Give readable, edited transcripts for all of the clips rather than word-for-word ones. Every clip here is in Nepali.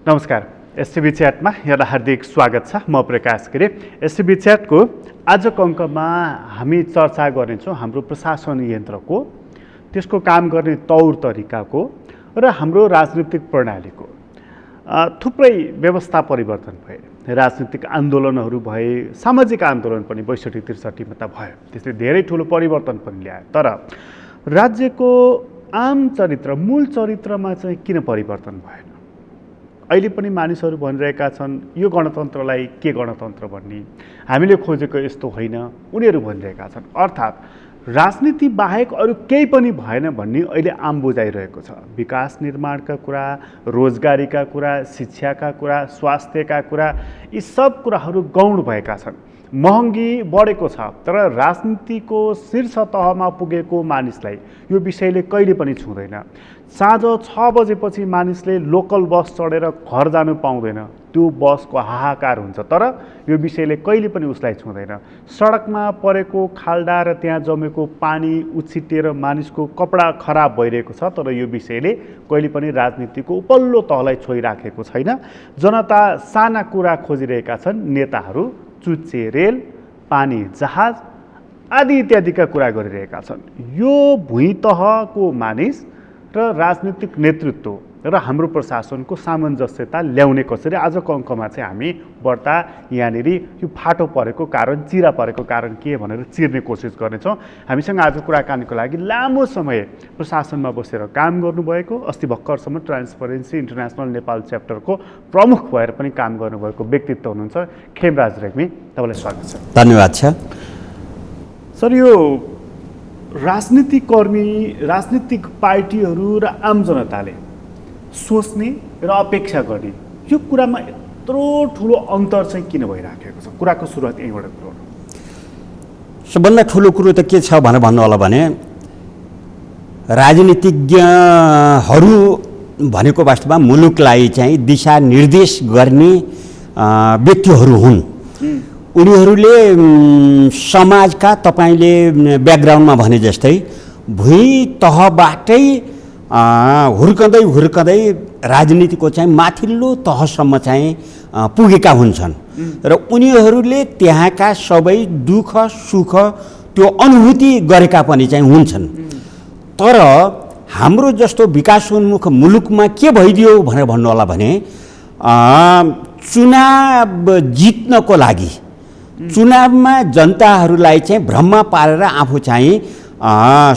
नमस्कार। एसटिभी च्याटमा यहाँलाई हार्दिक स्वागत छ। म प्रकाश गिरी। एसटिभी च्याटको आजको अङ्कमा हामी चर्चा गर्नेछौँ हाम्रो प्रशासन यन्त्रको, त्यसको काम गर्ने तौर तरिकाको र हाम्रो राजनीतिक प्रणालीको। थुप्रै व्यवस्था परिवर्तन भए, राजनीतिक आन्दोलनहरू भए, सामाजिक आन्दोलन पनि 62-63 मा त भयो, त्यसले धेरै ठुलो परिवर्तन पनि ल्यायो। तर राज्यको आम चरित्र, मूल चरित्रमा चाहिँ किन परिवर्तन भएन? अहिले पनि मानिसहरू भनिरहेका छन् यो गणतन्त्रलाई के गणतन्त्र भन्ने, हामीले खोजेको यस्तो होइन उनीहरू भनिरहेका छन्। अर्थात् राजनीति बाहेक अरू केही पनि भएन भन्ने अहिले आम बुझाइरहेको छ। विकास निर्माणका कुरा, रोजगारीका कुरा, शिक्षाका कुरा, स्वास्थ्यका कुरा, यी सब कुराहरू गौण भएका छन्। महँगी बढेको छ, तर राजनीतिको शीर्ष तहमा पुगेको मानिसलाई यो विषयले कहिले पनि छुँदैन। साँझ 6 बजेपछि मानिसले लोकल बस चढेर घर जानु पाउँदैन, त्यो बसको हाहाकार हुन्छ, तर यो विषयले कहिले पनि उसलाई छुँदैन। सडकमा परेको खाल्डा र त्यहाँ जमेको पानी उछिटेर मानिसको कपडा खराब भइरहेको छ, तर यो विषयले कहिले पनि राजनीतिको उपल्लो तहलाई छोइराखेको छैन। जनता साना कुरा खोजिरहेका छन्, नेताहरू चुच्चे रेल, पानी जहाज आदि इत्यादिका कुरा गरिरहेका छन्। यो भुइँ तहको मानिस र राजनीतिक नेतृत्व र हाम्रो प्रशासनको सामञ्जस्यता ल्याउने कसरी, आजको अङ्कमा चाहिँ हामी बढ्ता यहाँनिर यो फाटो परेको कारण, चिरा परेको कारण के भनेर चिर्ने कोसिस गर्नेछौँ। हामीसँग आज कुराकानीको लागि लामो समय प्रशासनमा बसेर काम गर्नुभएको, अस्ति भर्खरसम्म ट्रान्सपरेन्सी इन्टरनेसनल नेपाल च्याप्टरको प्रमुख भएर पनि काम गर्नुभएको व्यक्तित्व हुनुहुन्छ खेमराज रेग्मी। तपाईँलाई स्वागत छ। धन्यवाद छ सर। यो राजनीतिकर्मी, राजनीतिक पार्टीहरू र आम जनताले सोच्ने र अपेक्षा गर्ने यो कुरामा यत्रो ठुलो अन्तर चाहिँ किन भइराखेको छ? कुराको सुरुवात यहीँबाट गरौँ। सबभन्दा ठुलो कुरो त के छ भनेर भन्नु होला भने, राजनीतिज्ञहरू भनेको वास्तवमा मुलुकलाई चाहिँ दिशा निर्देश गर्ने व्यक्तिहरू हुन्। उनीहरूले समाजका, तपाईँले ब्याकग्राउन्डमा भने जस्तै भुइँ तहबाटै हुर्कँदै हुर्कँदै राजनीतिको चाहिँ माथिल्लो तहसम्म चाहिँ पुगेका हुन्छन् र उनीहरूले त्यहाँका सबै दुःख सुख त्यो अनुभूति गरेका पनि चाहिँ हुन्छन्। तर हाम्रो जस्तो विकासोन्मुख मुलुकमा के भइदियो भनेर भन्नु होला भने, चुनाव जित्नको लागि, चुनावमा जनताहरूलाई चाहिँ भ्रममा पारेर आफू चाहिँ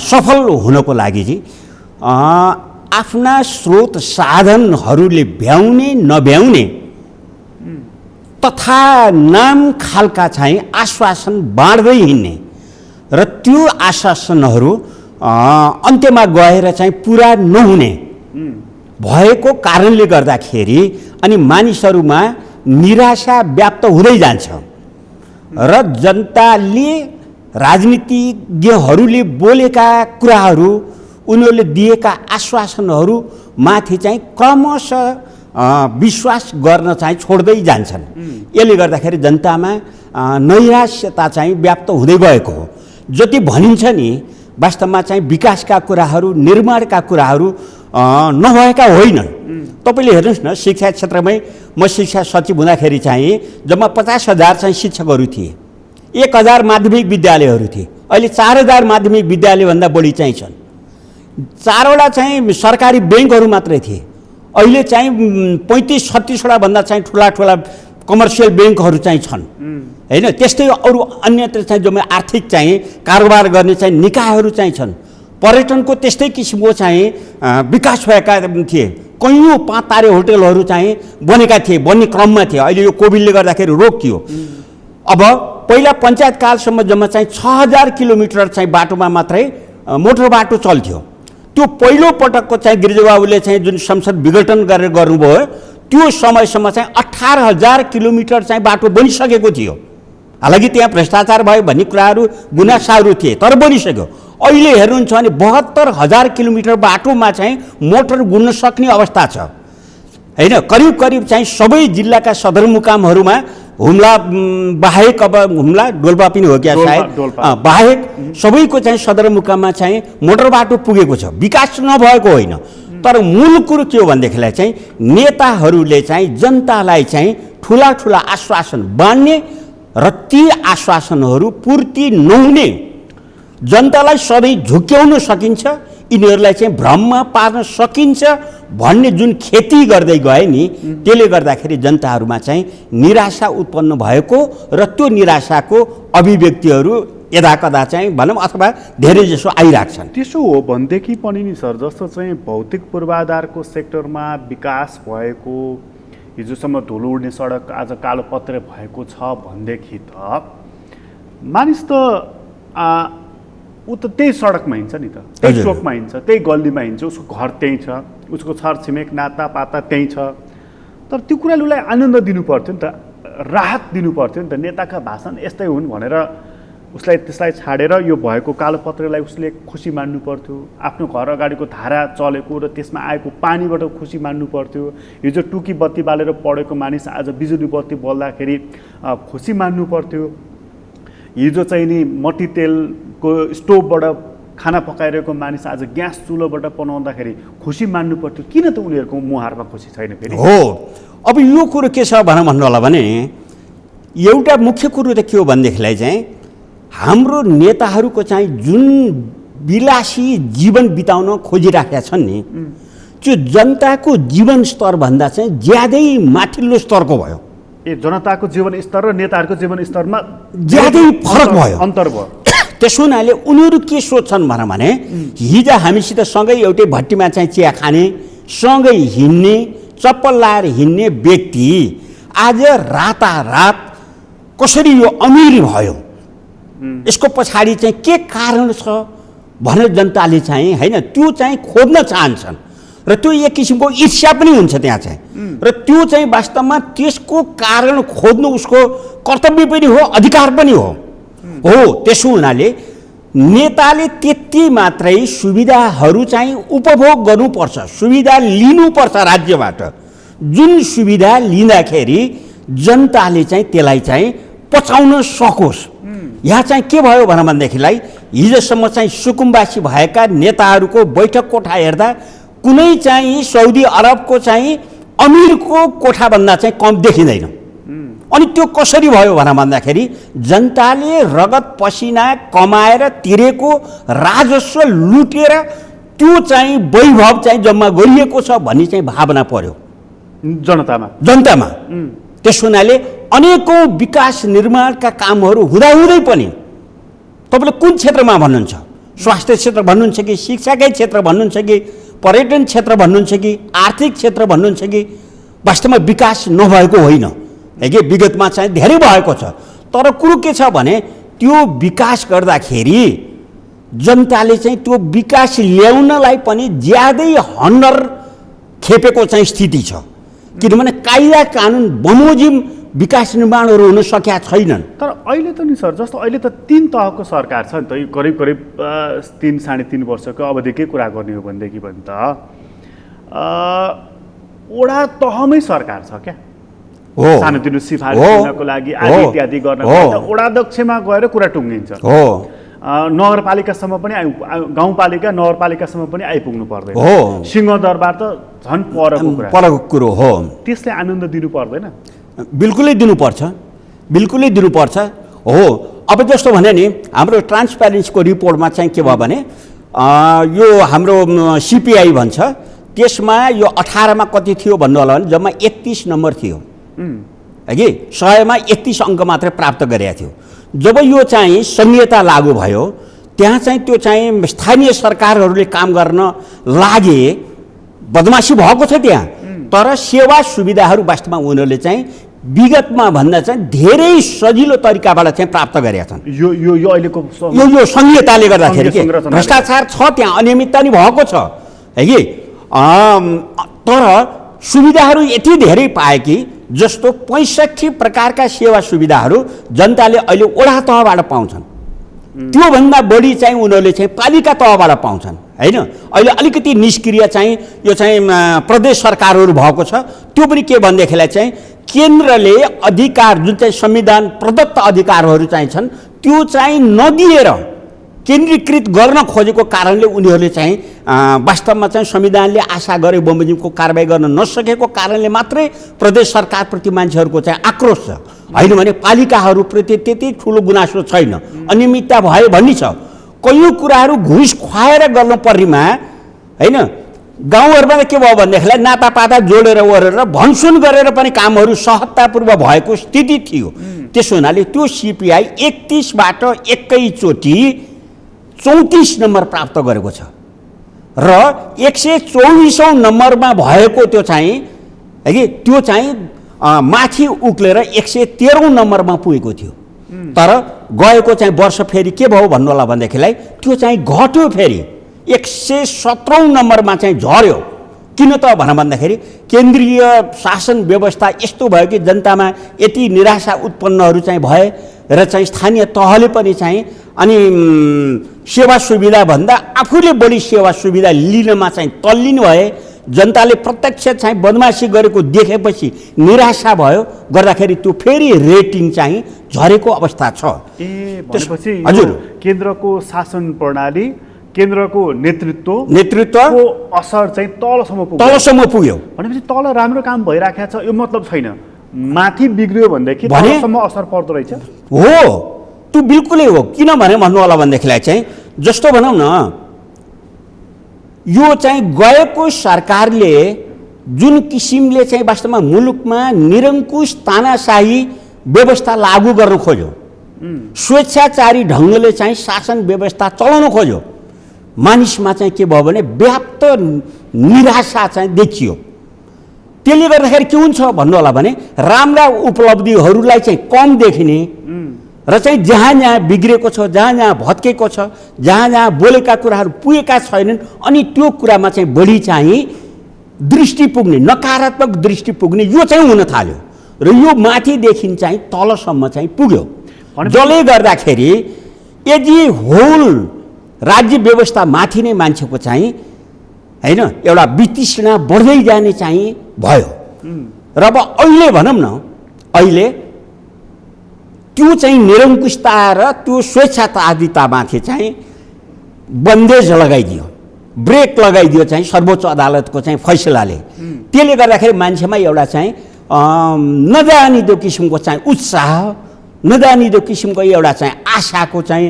सफल हुनको लागि आफ्ना स्रोत साधनहरूले भ्याउने नभ्याउने तथा नाम खालका चाहिँ आश्वासन बाँड्दै हिँड्ने र त्यो आश्वासनहरू अन्त्यमा गएर चाहिँ पुरा नहुने भएको कारणले गर्दाखेरि अनि मानिसहरूमा निराशा व्याप्त हुँदै जान्छ र जनताले राजनीतिज्ञहरूले बोलेका कुराहरू, उनीहरूले दिएका आश्वासनहरू माथि चाहिँ क्रमशः विश्वास गर्न चाहिँ छोड्दै जान्छन्। यसले गर्दाखेरि जनतामा नैराश्यता चाहिँ व्याप्त हुँदै गएको हो। जति भनिन्छ नि वास्तवमा चाहिँ विकासका कुराहरू, निर्माणका कुराहरू नभएका होइनन्। तपाईँले हेर्नुहोस् न, शिक्षा क्षेत्रमै म शिक्षा सचिव हुँदाखेरि चाहिँ जम्मा 50,000 चाहिँ शिक्षकहरू थिए, 1,000 माध्यमिक विद्यालयहरू थिए। अहिले 4,000 माध्यमिक विद्यालयभन्दा बढी चाहिँ छन्। 4वटा चाहिँ सरकारी ब्याङ्कहरू मात्रै थिए, अहिले चाहिँ 35-36वटा भन्दा चाहिँ ठुला ठुला कमर्सियल ब्याङ्कहरू चाहिँ छन् होइन। त्यस्तै अरू अन्यत्र चाहिँ जम्मै आर्थिक चाहिँ कारोबार गर्ने चाहिँ निकायहरू चाहिँ छन्। पर्यटनको त्यस्तै किसिमको चाहिँ विकास भएका थिए। कैयौँ 5 तारे होटलहरू चाहिँ बनेका थिए, बन्ने क्रममा थिए। अहिले यो कोभिडले गर्दाखेरि रोकियो। अब पहिला पञ्चायत कालसम्म जम्मा चाहिँ 6,000 किलोमिटर चाहिँ बाटोमा मात्रै मोटर बाटो चल्थ्यो। त्यो पहिलो पटकको चाहिँ गिरिजाबाबुले चाहिँ जुन संसद विघटन गरेर गर्नुभयो, त्यो समयसम्म चाहिँ 18,000 किलोमिटर चाहिँ बाटो बनिसकेको थियो। हालाकि त्यहाँ भ्रष्टाचार भयो भन्ने कुराहरू, गुनासाहरू थिए, तर बनिसक्यो। अहिले हेर्नुहुन्छ भने 72,000 किलोमिटर बाटोमा चाहिँ मोटर गुड्न सक्ने अवस्था छ होइन। करिब करिब चाहिँ सबै जिल्लाका सदरमुकामहरूमा हुम्ला बाहेक, अब हुम्ला डोल्पा पनि हो क्या सायद, बाहेक सबैको चाहिँ सदरमुकाममा चाहिँ मोटर बाटो पुगेको छ। विकास नभएको होइन, तर मूल कुरो के हो भनेदेखिलाई चाहिँ नेताहरूले चाहिँ जनतालाई चाहिँ ठुला ठुला आश्वासन बाँड्ने र ती आश्वासनहरू पूर्ति नहुने, जनतालाई सधैँ झुक्याउन सकिन्छ, यिनीहरूलाई चाहिँ भ्रममा पार्न सकिन्छ भन्ने जुन खेती गर्दै गए नि, त्यसले गर्दाखेरि जनताहरूमा चाहिँ निराशा उत्पन्न भएको र त्यो निराशाको अभिव्यक्तिहरू यदाकदा चाहिँ भनौँ अथवा धेरै जसो आइरहेको छन्। त्यसो हो भनेदेखि पनि नि सर, जस्तो चाहिँ भौतिक पूर्वाधारको सेक्टरमा विकास भएको, हिजोसम्म धुलो उड्ने सडक आज कालो पत्रे भएको छ भनेदेखि त मानिस त ऊ त त्यही सडकमा हिँड्छ नि त, त्यही चोकमा हिँड्छ, त्यही गल्लीमा हिँड्छ, उसको घर त्यहीँ छ, उसको छरछिमेक नातापाता त्यहीँ छ। तर त्यो कुराले उसलाई आनन्द दिनु पर्थ्यो नि त, राहत दिनु पर्थ्यो नि त। नेताका भाषण यस्तै हुन् भनेर उसलाई त्यसलाई छाडेर यो भएको कालो पत्रेलाई उसले खुसी मान्नु पर्थ्यो, आफ्नो घर अगाडिको धारा चलेको र त्यसमा आएको पानीबाट खुसी मान्नु पर्थ्यो। हिजो टुकी बत्ती बालेर पढेको मानिस आज बिजुली बत्ती बल्दाखेरि खुसी मान्नु पर्थ्यो। हिजो चाहिँ नि मट्टी तेलको स्टोभबाट खाना पकाइरहेको मानिस आज ग्यास चुलोबाट बनाउँदाखेरि खुसी मान्नु पर्थ्यो। किन त उनीहरूको मुहारमा खुसी छैन फेरि? हो, अब यो कुरो के छ भनौँ भन्नु होला भने एउटा मुख्य कुरो त के हो भनेदेखिलाई चाहिँ हाम्रो नेताहरूको चाहिँ जुन विलासी जीवन बिताउन खोजिराखेका छन् नि, त्यो जनताको जीवन स्तरभन्दा चाहिँ ज्यादै माथिल्लो स्तरको भयो। जनताको जीवन स्तर र नेताहरूको जीवन स्तरमा ज्यादै फरक भयो, अन्तर भयो। त्यसो हुनाले उनीहरू के सोध्छन् भने हिजो हामीसित सँगै एउटै भट्टीमा चाहिँ चिया खाने, सँगै हिँड्ने, चप्पल लाएर हिँड्ने व्यक्ति आज रातारात कसरी यो अमिर भयो, यसको पछाडि चाहिँ के कारण छ भनेर जनताले चाहिँ होइन त्यो चाहिँ खोज्न चाहन्छन् र त्यो एक किसिमको ईर्ष्या पनि हुन्छ त्यहाँ चाहिँ। र त्यो चाहिँ वास्तवमा त्यसको कारण खोज्नु उसको कर्तव्य पनि हो, अधिकार पनि हो। त्यसो हुनाले नेताले त्यति मात्रै सुविधाहरू चाहिँ उपभोग गर्नुपर्छ, सुविधा लिनुपर्छ राज्यबाट। जुन सुविधा लिँदाखेरि जनताले चाहिँ त्यसलाई चाहिँ पचाउन सकोस्। यहाँ चाहिँ के भयो भनेदेखिलाई हिजोसम्म चाहिँ सुकुम्बासी भएका नेताहरूको बैठक कोठा हेर्दा कुनै चाहिँ साउदी अरबको चाहिँ अमिरको कोठाभन्दा चाहिँ कम देखिँदैन। अनि त्यो कसरी भयो भन्दाखेरि जनताले रगत पसिना कमाएर तिरेको राजस्व लुटेर त्यो चाहिँ वैभव चाहिँ जम्मा गरिएको छ भन्ने चाहिँ भावना पर्यो जनतामा। त्यसो हुनाले अनेकौँ विकास निर्माणका कामहरू हुँदाहुँदै पनि तपाईँले कुन क्षेत्रमा भन्नुहुन्छ, स्वास्थ्य क्षेत्र भन्नुहुन्छ कि शिक्षाकै क्षेत्र भन्नुहुन्छ कि पर्यटन क्षेत्र भन्नुहुन्छ कि आर्थिक क्षेत्र भन्नुहुन्छ कि वास्तवमा विकास नभएको होइन, कि विगतमा चाहिँ धेरै भएको छ। तर कुरो के छ भने त्यो विकास गर्दाखेरि जनताले चाहिँ त्यो विकास ल्याउनलाई पनि ज्यादै हन्डर खेपेको चाहिँ स्थिति छ, किनभने कायदा कानुन बमोजिम विकास निर्माणहरू हुन सकेका छैनन्। तर अहिले त नि सर, जस्तो अहिले त 3 तहको सरकार छ नि त, यो करिब करिब 3-3.5 वर्षको अवधिकै कुरा गर्ने हो भनेदेखि पनि त वडा तहमै सरकार छ क्या। सानोतिनो सिफारिस गर्नको लागि आदि इत्यादि गर्नको लागि वडाध्यक्षमा गएर कुरा टुङ्गिन्छ। नगरपालिकासम्म पनि गाउँपालिका नगरपालिकासम्म पनि आइपुग्नु पर्दैन। सिंहदरबार त झन् परको कुरो हो। त्यसले आनन्द दिनु पर्दैन? बिल्कुलै दिनुपर्छ, बिल्कुलै दिनुपर्छ। अब जस्तो भने नि हाम्रो ट्रान्सप्यारेन्सीको रिपोर्टमा चाहिँ के भयो भने यो हाम्रो सिपिआई भन्छ त्यसमा यो 18मा कति थियो भन्नु होला भने जम्मा 31 नम्बर थियो, कि 100मा 31 अङ्क मात्रै प्राप्त गरेका थियो। जब यो चाहिँ संहिता लागू भयो त्यहाँ चाहिँ त्यो चाहिँ स्थानीय सरकारहरूले काम गर्न लागे, बदमासी भएको छ त्यहाँ। तर सेवा सुविधाहरू वास्तवमा उनीहरूले चाहिँ विगतमा भन्दा चाहिँ धेरै सजिलो तरिकाबाट चाहिँ प्राप्त गरेका छन्। यो अहिलेको यो संहिताले गर्दाखेरि भ्रष्टाचार छ, त्यहाँ अनियमितता नि भएको छ, कि तर सुविधाहरू यति धेरै पाए कि जस्तो 65 प्रकारका सेवा सुविधाहरू जनताले अहिले वडा तहबाट पाउँछन्, त्योभन्दा बढी चाहिँ उनीहरूले चाहिँ पालिका तहबाट पाउँछन् होइन। अहिले अलिकति निष्क्रिय चाहिँ यो चाहिँ प्रदेश सरकारहरू भएको छ। त्यो पनि के भनेदेखिलाई चाहिँ केन्द्रले अधिकार जुन चाहिँ संविधान प्रदत्त अधिकारहरू चाहिँ छन् त्यो चाहिँ नदिएर केन्द्रीकृत गर्न खोजेको कारणले उनीहरूले चाहिँ वास्तवमा चाहिँ संविधानले आशा गरे बमोजिमको कारबाही गर्न नसकेको कारणले मात्रै प्रदेश सरकारप्रति मान्छेहरूको चाहिँ आक्रोश छ। होइन भने पालिकाहरूप्रति त्यति ठुलो गुनासो छैन, अनियमितता भयो भन्ने छ। कयौँ कुराहरू घुस खुवाएर गर्नुपर्नेमा होइन गाउँहरूमा त के भयो भनेदेखिलाई नातापाता जोडेर ओरेर भनसुन गरेर पनि कामहरू सहजतापूर्वक भएको स्थिति थियो। त्यसो हुनाले त्यो सिपिआई 31बाट एकैचोटि 34 नम्बर प्राप्त गरेको छ र 124औं नम्बरमा भएको त्यो चाहिँ है कि त्यो चाहिँ माथि उक्लेर 113औं नम्बरमा पुगेको थियो। तर गएको चाहिँ वर्ष फेरि के भयो भन्नु होला भनेदेखिलाई त्यो चाहिँ घट्यो, फेरि 117औं नम्बरमा चाहिँ झर्यो। किन त भन्दाखेरि केन्द्रीय शासन व्यवस्था यस्तो भयो कि जनतामा यति निराशा उत्पन्नहरू चाहिँ भए र चाहिँ स्थानीय तहले पनि चाहिँ अनि सेवा सुविधा भन्दा आफूले बढी सेवा सुविधा लिनमा चाहिँ तल्लीन भए। जनताले प्रत्यक्ष चाहिँ बदमासी गरेको देखेपछि निराशा भयो, गर्दाखेरि त्यो फेरि रेटिङ चाहिँ झरेको अवस्था छ। भनेपछि हजुर केन्द्रको शासन प्रणाली, केन्द्रको नेतृत्वको असर चाहिँ तलसम्म पुग्यो भनेपछि तल राम्रो काम भइराखेको छ यो मतलब छैन। माथि बिग्रियो भनेदेखि तलसम्म असर पर्दो रहेछ। हो, त्यो बिल्कुलै हो। किन भन्नु होला भनेदेखिलाई चाहिँ जस्तो भनौँ न, यो चाहिँ गएको सरकारले जुन किसिमले चाहिँ वास्तवमा मुलुकमा निरङ्कुश तानाशाही व्यवस्था लागू गर्न खोज्यो, स्वेच्छाचारी ढङ्गले चाहिँ शासन व्यवस्था चलाउन खोज्यो, मानिसमा चाहिँ के भयो भने व्याप्त निराशा चाहिँ देखियो। त्यसले गर्दाखेरि के हुन्छ भन्नु होला भने राम्रा उपलब्धिहरूलाई चाहिँ कम देखिने र चाहिँ जहाँ जहाँ बिग्रेको छ, जहाँ जहाँ भत्केको छ, जहाँ जहाँ बोलेका कुराहरू पुगेका छैनन्, अनि त्यो कुरामा चाहिँ बढी चाहिँ दृष्टि पुग्ने, नकारात्मक दृष्टि पुग्ने यो चाहिँ हुन थाल्यो र यो माथिदेखि चाहिँ तलसम्म चाहिँ पुग्यो। जसले गर्दाखेरि यदि होल राज्य व्यवस्था माथि नै मान्छेको चाहिँ होइन एउटा वितृष्णा बढ्दै जाने चाहिँ भयो। र अब अहिले भनौँ न, अहिले त्यो चाहिँ निरङ्कुशता र त्यो स्वेच्छातावादितामाथि चाहिँ बन्देज लगाइदियो, ब्रेक लगाइदियो चाहिँ सर्वोच्च अदालतको चाहिँ फैसलाले। त्यसले गर्दाखेरि मान्छेमा एउटा चाहिँ नजानिदो किसिमको चाहिँ उत्साह, नजानिदो किसिमको एउटा चाहिँ आशाको चाहिँ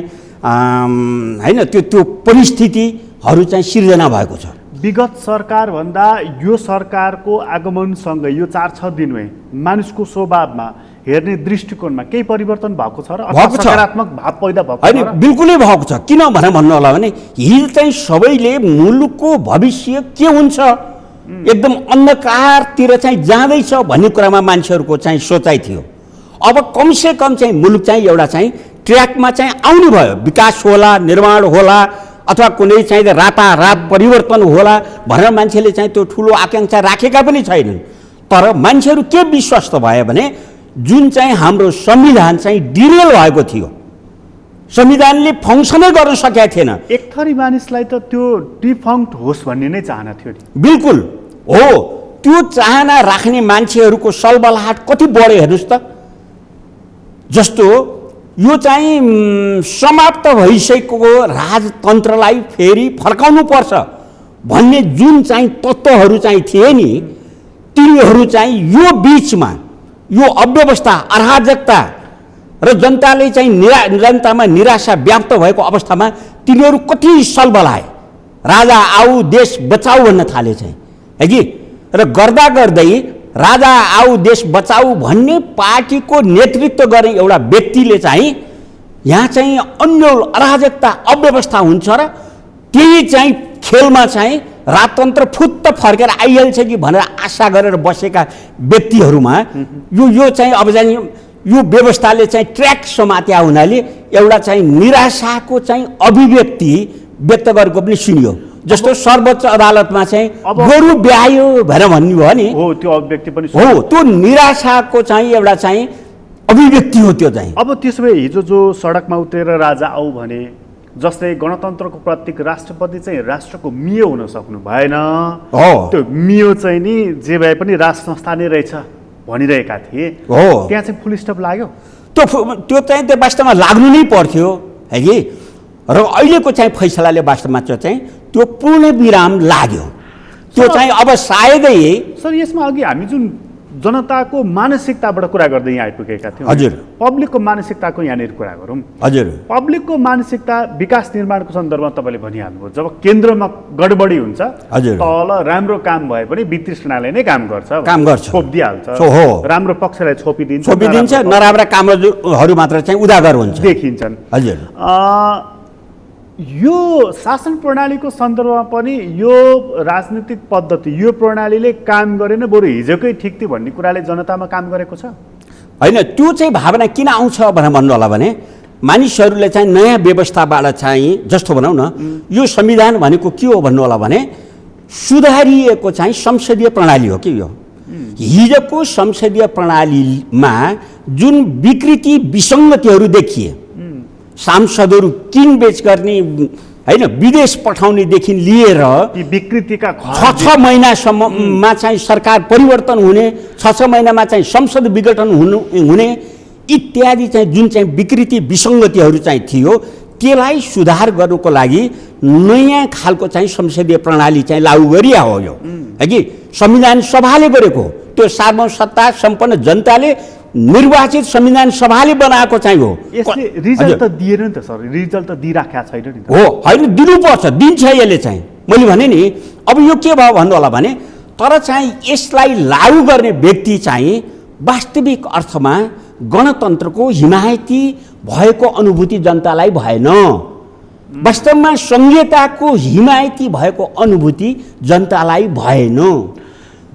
होइन त्यो परिस्थितिहरू चाहिँ सिर्जना भएको छ। विगत सरकारभन्दा यो सरकारको आगमनसँगै यो 4-6 दिनमै मानिसको स्वभावमा हेर्ने दृष्टिकोणमा केही परिवर्तन भएको छ र सकारात्मक भाव पैदा भएको छ? होइन, बिल्कुलै भएको छ। किन भन्नु होला भने हिजो चाहिँ सबैले मुलुकको भविष्य के हुन्छ, एकदम अन्धकारतिर चाहिँ जाँदैछ भन्ने कुरामा मान्छेहरूको चाहिँ सोचाइ थियो। अब कमसे कम चाहिँ मुलुक चाहिँ एउटा चाहिँ ट्र्याकमा चाहिँ आउनु भयो, विकास होला, निर्माण होला, अथवा कुनै चाहिँ रातारात परिवर्तन होला भनेर मान्छेले चाहिँ त्यो ठुलो आकाङ्क्षा राखेका पनि छैनन्। तर मान्छेहरू के विश्वस्त भयो भने जुन चाहिँ हाम्रो संविधान चाहिँ डिरेल भएको थियो, संविधानले फङ्सनै गर्न सकेका थिएन। एक थरी मानिसलाई त त्यो डिफङ्क्ट होस् भन्ने नै चाहना थियो नि। बिल्कुल हो, त्यो चाहना राख्ने मान्छेहरूको सलबलाहट कति बढ्यो हेर्नुहोस् त। जस्तो यो चाहिँ समाप्त भइसकेको राजतन्त्रलाई फेरि फर्काउनु पर्छ भन्ने जुन चाहिँ तत्त्वहरू चाहिँ थिए नि, तिनीहरू चाहिँ यो बिचमा यो अव्यवस्था, अराजकता र जनताले चाहिँ जनतामा निराशा व्याप्त भएको अवस्थामा तिनीहरू कति सलबलाए, राजा आऊ देश बचाऊ भन्न थाले चाहिँ है कि। र गर्दा गर्दै राजा आऊ देश बचाऊ भन्ने पार्टीको नेतृत्व गर्ने एउटा व्यक्तिले चाहिँ यहाँ चाहिँ अन्यल अराजकता अव्यवस्था हुन्छ र त्यही चाहिँ खेलमा चाहिँ राजतन्त्र फुत्त फर्केर आइहाल्छ कि भनेर आशा गरेर बसेका व्यक्तिहरूमा यो चाहिँ अब चाहिँ यो व्यवस्थाले चाहिँ ट्र्याक समात्या हुनाले एउटा चाहिँ निराशाको चाहिँ अभिव्यक्ति व्यक्त गरेको पनि सुनियो। जस्तो सर्वोच्च अदालतमा चाहिँ गोरु ब्यायो भनेर भन्नुभयो नि, हो त्यो अभिव्यक्ति पनि हो, त्यो निराशाको चाहिँ एउटा चाहिँ अभिव्यक्ति हो त्यो चाहिँ। अब त्यसो भए हिजो जो सडकमा उत्रेर राजा आऊ भने, जसले गणतन्त्रको प्रतीक राष्ट्रपति चाहिँ राष्ट्रको मियो हुन सक्नु भएन, त्यो मियो चाहिँ नि जे भए पनि राज संस्था नै रहेछ भनिरहेका थिए, त्यहाँ चाहिँ फुल स्टप लाग्यो। त्यो चाहिँ त्यो वास्तवमा लाग्नु नै पर्थ्यो है कि। र अहिलेको चाहिँ फैसलाले वास्तवमा चाहिँ त्यो पूर्ण विराम लाग्यो। त्यो चाहिँ अब सायदै सर यसमा अघि हामी जुन जनताको मानसिकताबाट कुरा गर्दै यहाँ आइपुगेका थियौँ। हजुर। पब्लिकको मानसिकताको यहाँनिर कुरा गरौँ। हजुर। पब्लिकको मानसिकता विकास निर्माणको सन्दर्भमा तपाईँले भनिहाल्नुभयो, जब केन्द्रमा गडबडी हुन्छ हजुर, तल राम्रो काम भए पनि वितृष्णाले नै काम गर्छ, छोपिदिइहाल्छ, राम्रो पक्षलाई छोपिदिन्छ, नराम्रा कामहरू मात्र चाहिँ उजागर हुन्छ, देखिन्छन्। हजुर। यो शासन प्रणालीको सन्दर्भमा पनि यो राजनीतिक पद्धति, यो प्रणालीले काम गरेन, बरु हिजोकै ठिक थियो भन्ने कुराले जनतामा काम गरेको छ? होइन, त्यो चाहिँ भावना किन आउँछ भनेर भन्नु होला भने मानिसहरूले चाहिँ नयाँ व्यवस्थाबाट चाहिँ जस्तो भनौँ न, यो संविधान भनेको के हो भन्नु होला भने सुधारिएको चाहिँ संसदीय प्रणाली हो कि यो। हिजोको संसदीय प्रणालीमा जुन विकृति विसङ्गतिहरू देखिए, सांसदहरू किनबेच गर्ने होइन, विदेश पठाउनेदेखि लिएर विकृतिका 6 महिनासम्ममा चाहिँ सरकार परिवर्तन हुने, 6 महिनामा चाहिँ संसद विघटन हुने इत्यादि चाहिँ जुन चाहिँ विकृति विसङ्गतिहरू चाहिँ थियो त्यसलाई सुधार गर्नुको लागि नयाँ खालको चाहिँ संसदीय प्रणाली चाहिँ लागू गरिया हो यो, है कि संविधान सभाले गरेको। त्यो सार्वसत्ता सम्पन्न जनताले निर्वाचित संविधान सभाले बनाएको चाहिँ हो। यसले रिजल्ट त दिएन नि त सर, रिजल्ट त दिइराखेको छैन नि त। हो, होइन, दिनुपर्छ, दिन्छ यसले चाहिँ। मैले भने नि अब यो के भयो भन्नु होला भने तर चाहिँ यसलाई लागू गर्ने व्यक्ति चाहिँ वास्तविक अर्थमा गणतन्त्रको हिमायती भएको अनुभूति जनतालाई भएन। वास्तवमा संहिताको हिमायती भएको अनुभूति जनतालाई भएन।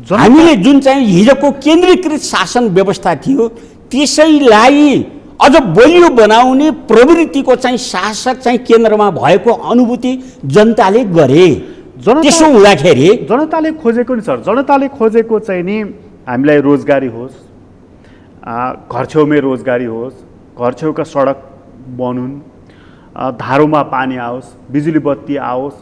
हामीले जुन चाहिँ हिजोको केन्द्रीकृत शासन व्यवस्था थियो त्यसैलाई अझ बलियो बनाउने प्रवृत्तिको चाहिँ शासक चाहिँ केन्द्रमा भएको अनुभूति जनताले गरे। त्यसो हुँदाखेरि जनताले खोजेको नि सर, जनताले खोजेको चाहिँ नि हामीलाई रोजगारी होस्, घर छेउमै रोजगारी होस्, घर छेउका सडक बनुन्, धारोमा पानी आओस्, बिजुली बत्ती आओस्,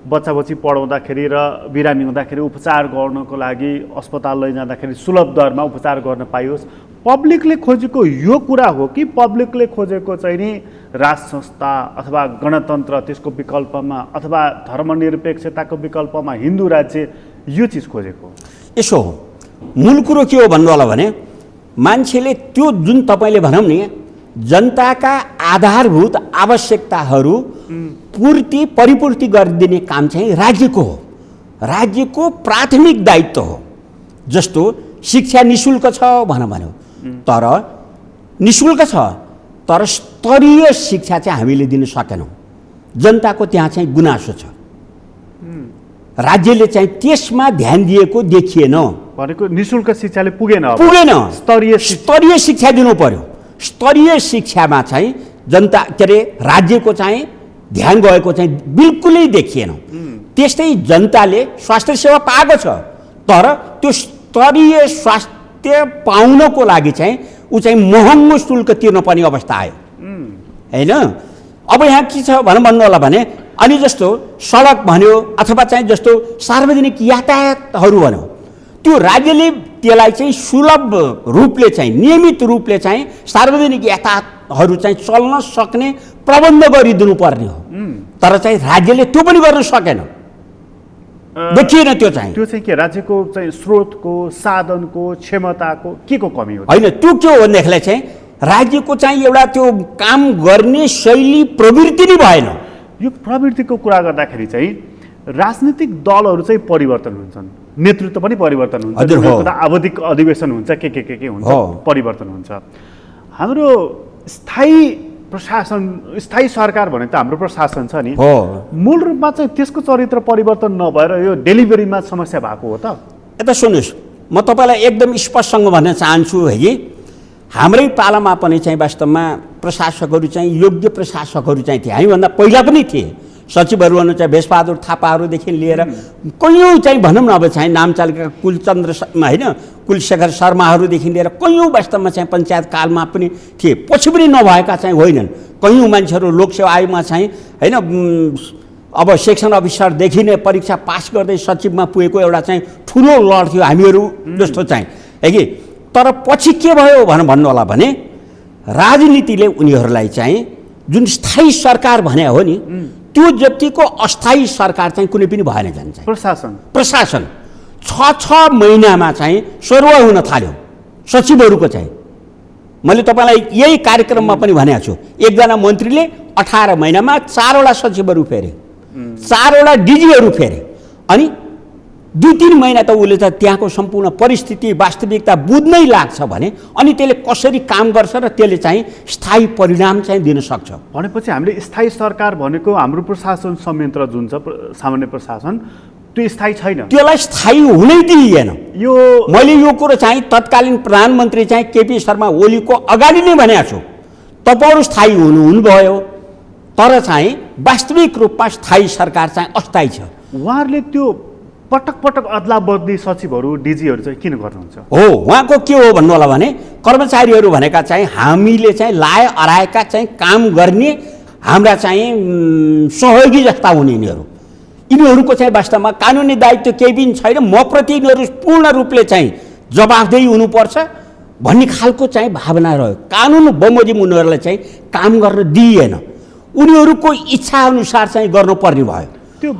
बच्चा बच्ची पढाउँदाखेरि र बिरामी हुँदाखेरि उपचार गर्नको लागि अस्पताल लैजाँदाखेरि सुलभ दरमा उपचार गर्न पाइयोस्। पब्लिकले खोजेको यो कुरा हो कि पब्लिकले खोजेको चाहिँ नि राज संस्था अथवा गणतन्त्र त्यसको विकल्पमा अथवा धर्मनिरपेक्षताको विकल्पमा हिन्दू राज्य यो चिज खोजेको? यसो हो, मूल कुरो के हो भन्नु होला भने मान्छेले त्यो जुन तपाईँले भनौँ नि जनताका आधारभूत आवश्यकताहरू परिपूर्ति गरिदिने काम चाहिँ राज्यको हो, राज्यको प्राथमिक दायित्व हो। जस्तो शिक्षा निशुल्क छ भन्यो, तर निशुल्क छ तर स्तरीय शिक्षा चाहिँ हामीले दिन सकेनौँ। जनताको त्यहाँ चाहिँ गुनासो छ, राज्यले चाहिँ त्यसमा ध्यान दिएको देखिएन। भनेको निशुल्क शिक्षाले पुगेन, स्तरीय शिक्षा दिनु पर्यो। स्तरीय शिक्षामा चाहिँ जनता के अरे राज्यको चाहिँ ध्यान गएको चाहिँ बिल्कुलै देखिएन। त्यस्तै जनताले स्वास्थ्य सेवा पाएको छ तर त्यो स्तरीय स्वास्थ्य पाउनको लागि चाहिँ ऊ चाहिँ महँगो शुल्क तिर्नुपर्ने अवस्था आयो होइन। अब यहाँ के छ भन्नु होला भने अनि जस्तो सडक भन्यो अथवा चाहिँ जस्तो सार्वजनिक यातायातहरू भन्यो, त्यो राज्यले त्यसलाई चाहिँ सुलभ रूपले चाहिँ नियमित रूपले चाहिँ सार्वजनिक यातायातहरू चाहिँ चल्न सक्ने प्रबन्ध गरिदिनु पर्ने हो। तर चाहिँ राज्यले त्यो पनि गर्न सकेन, देखिएन। त्यो चाहिँ के राज्यको चाहिँ स्रोतको साधनको क्षमताको के को कमी हो? होइन, त्यो के हो भनेदेखिलाई चाहिँ राज्यको चाहिँ एउटा त्यो काम गर्ने शैली प्रवृत्ति नै भएन। यो प्रवृत्तिको कुरा गर्दाखेरि चाहिँ राजनीतिक दलहरू चाहिँ परिवर्तन हुन्छन्, नेतृत्व पनि परिवर्तन हुन्छ, आवधिक अधिवेशन हुन्छ, के हुन्छ, परिवर्तन हुन्छ। हाम्रो स्थायी प्रशासन, स्थायी सरकार भने त हाम्रो प्रशासन छ नि, मूल रूपमा चाहिँ त्यसको चरित्र परिवर्तन नभएर यो डेलिभरीमा समस्या भएको हो त? यता सुन्नुहोस्, म तपाईँलाई एकदम स्पष्टसँग भन्न चाहन्छु है कि हाम्रै पालामा पनि चाहिँ वास्तवमा प्रशासकहरू चाहिँ योग्य प्रशासकहरू चाहिँ थिए। हामीभन्दा पहिला पनि थिए। सचिवहरू हुनु चाहिँ भेषबहादुर थापाहरूदेखि लिएर कैयौँ चाहिँ भनौँ न अब चाहिँ नाम चलेका कुलचन्द्र होइन कुलशेखर शर्माहरूदेखि लिएर कैयौँ वास्तवमा चाहिँ पञ्चायत कालमा पनि थिए। पछि पनि नभएका चाहिँ होइनन्। कैयौँ मान्छेहरू लोकसेवा आयोगमा चाहिँ होइन अब सेक्सन अफिसरदेखि नै परीक्षा पास गर्दै सचिवमा पुगेको एउटा चाहिँ ठुलो लड थियो हामीहरू जस्तो चाहिँ है कि। तर पछि के भयो भन्नु होला भने राजनीतिले उनीहरूलाई चाहिँ जुन स्थायी सरकार भने हो नि त्यो जतिको अस्थायी सरकार चाहिँ कुनै पनि भएन जान्छ। प्रशासन 6 महिनामा चाहिँ सरुवा हुन थाल्यो सचिवहरूको चाहिँ। मैले तपाईँलाई यही कार्यक्रममा पनि भनेको छु, एकजना मन्त्रीले 18 महिनामा 4वटा सचिवहरू फेरे, 4वटा डिजीहरू फेरे, अनि 2-3 महिना त उसले त त्यहाँको सम्पूर्ण परिस्थिति वास्तविकता बुझ्नै लाग्छ भने अनि त्यसले कसरी काम गर्छ र त्यसले चाहिँ स्थायी परिणाम चाहिँ दिन सक्छ। भनेपछि हामीले स्थायी सरकार भनेको हाम्रो प्रशासन संयन्त्र जुन छ सामान्य प्रशासन त्यो स्थायी छैन, त्यसलाई स्थायी हुनै दिइएन। यो मैले यो कुरो चाहिँ तत्कालीन प्रधानमन्त्री चाहिँ केपी शर्मा ओलीको अगाडि नै भनेको छु, तपाईँहरू स्थायी हुनुभयो तर चाहिँ वास्तविक रूपमा स्थायी सरकार चाहिँ अस्थायी छ। उहाँहरूले त्यो पटक पटक अदला बदली सचिवहरू डिजीहरू चाहिँ किन गर्नुहुन्छ? हो, उहाँको के हो भन्नु होला भने कर्मचारीहरू भनेका चाहिँ हामीले चाहिँ लाए अराएका चाहिँ काम गर्ने हाम्रा चाहिँ सहयोगी जस्ता हुने यिनीहरूको चाहिँ वास्तवमा कानुनी दायित्व केही पनि छैन, म प्रति यिनीहरू पूर्ण रूपले चाहिँ जवाफदेही हुनुपर्छ भन्ने खालको चाहिँ भावना रह्यो। कानुन बमोजिम उनीहरूलाई चाहिँ काम गर्न दिइएन, उनीहरूको इच्छा अनुसार चाहिँ गर्नुपर्ने भयो। त्यो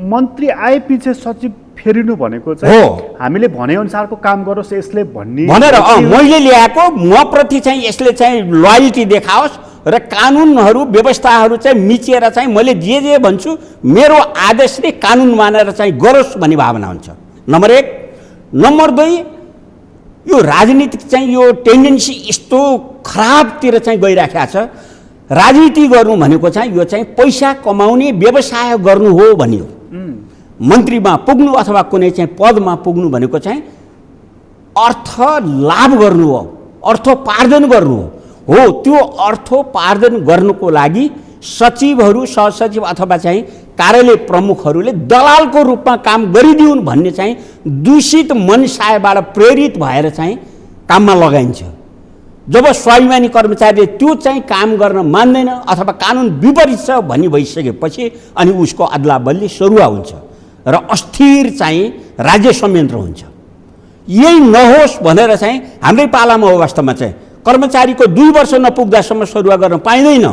मन्त्री आएपछि सचिव फेरिनु भनेको चाहिँ हामीले भनेअनुसारको काम गरोस् यसले भनेर मैले ल्याएको म प्रति चाहिँ यसले चाहिँ लोयल्टी देखाओस् र कानुनहरू व्यवस्थाहरू चाहिँ मिचेर चाहिँ मैले जे भन्छु मेरो आदेशले कानुन मानेर चाहिँ गरोस् भन्ने भावना हुन्छ, नम्बर 1। नम्बर 2, यो राजनीतिक चाहिँ यो टेन्डेन्सी यस्तो खराबतिर चाहिँ गइराखेको छ। राजनीति गर्नु भनेको चाहिँ यो चाहिँ पैसा कमाउने व्यवसाय गर्नु हो भन्ने हो। मन्त्रीमा पुग्नु अथवा कुनै चाहिँ पदमा पुग्नु भनेको चाहिँ अर्थ लाभ गर्नु हो, अर्थोपार्जन गर्नु हो। त्यो अर्थोपार्जन गर्नुको लागि सचिवहरू सहसचिव अथवा चाहिँ कार्यालय प्रमुखहरूले दलालको रूपमा काम गरिदिउन् भन्ने चाहिँ दूषित मनसायबाट प्रेरित भएर चाहिँ काममा लगाइन्छ। जब स्वाभिमानी कर्मचारीले त्यो चाहिँ काम गर्न मान्दैन अथवा कानुन विपरीत छ भन्ने भइसकेपछि अनि उसको अदला बदली सरुवा हुन्छ र अस्थिर चाहिँ राज्य संयन्त्र हुन्छ। यही नहोस् भनेर चाहिँ हाम्रै पालामा हो वास्तवमा चाहिँ कर्मचारीको 2 वर्ष नपुग्दासम्म सरुवा गर्न पाइँदैन।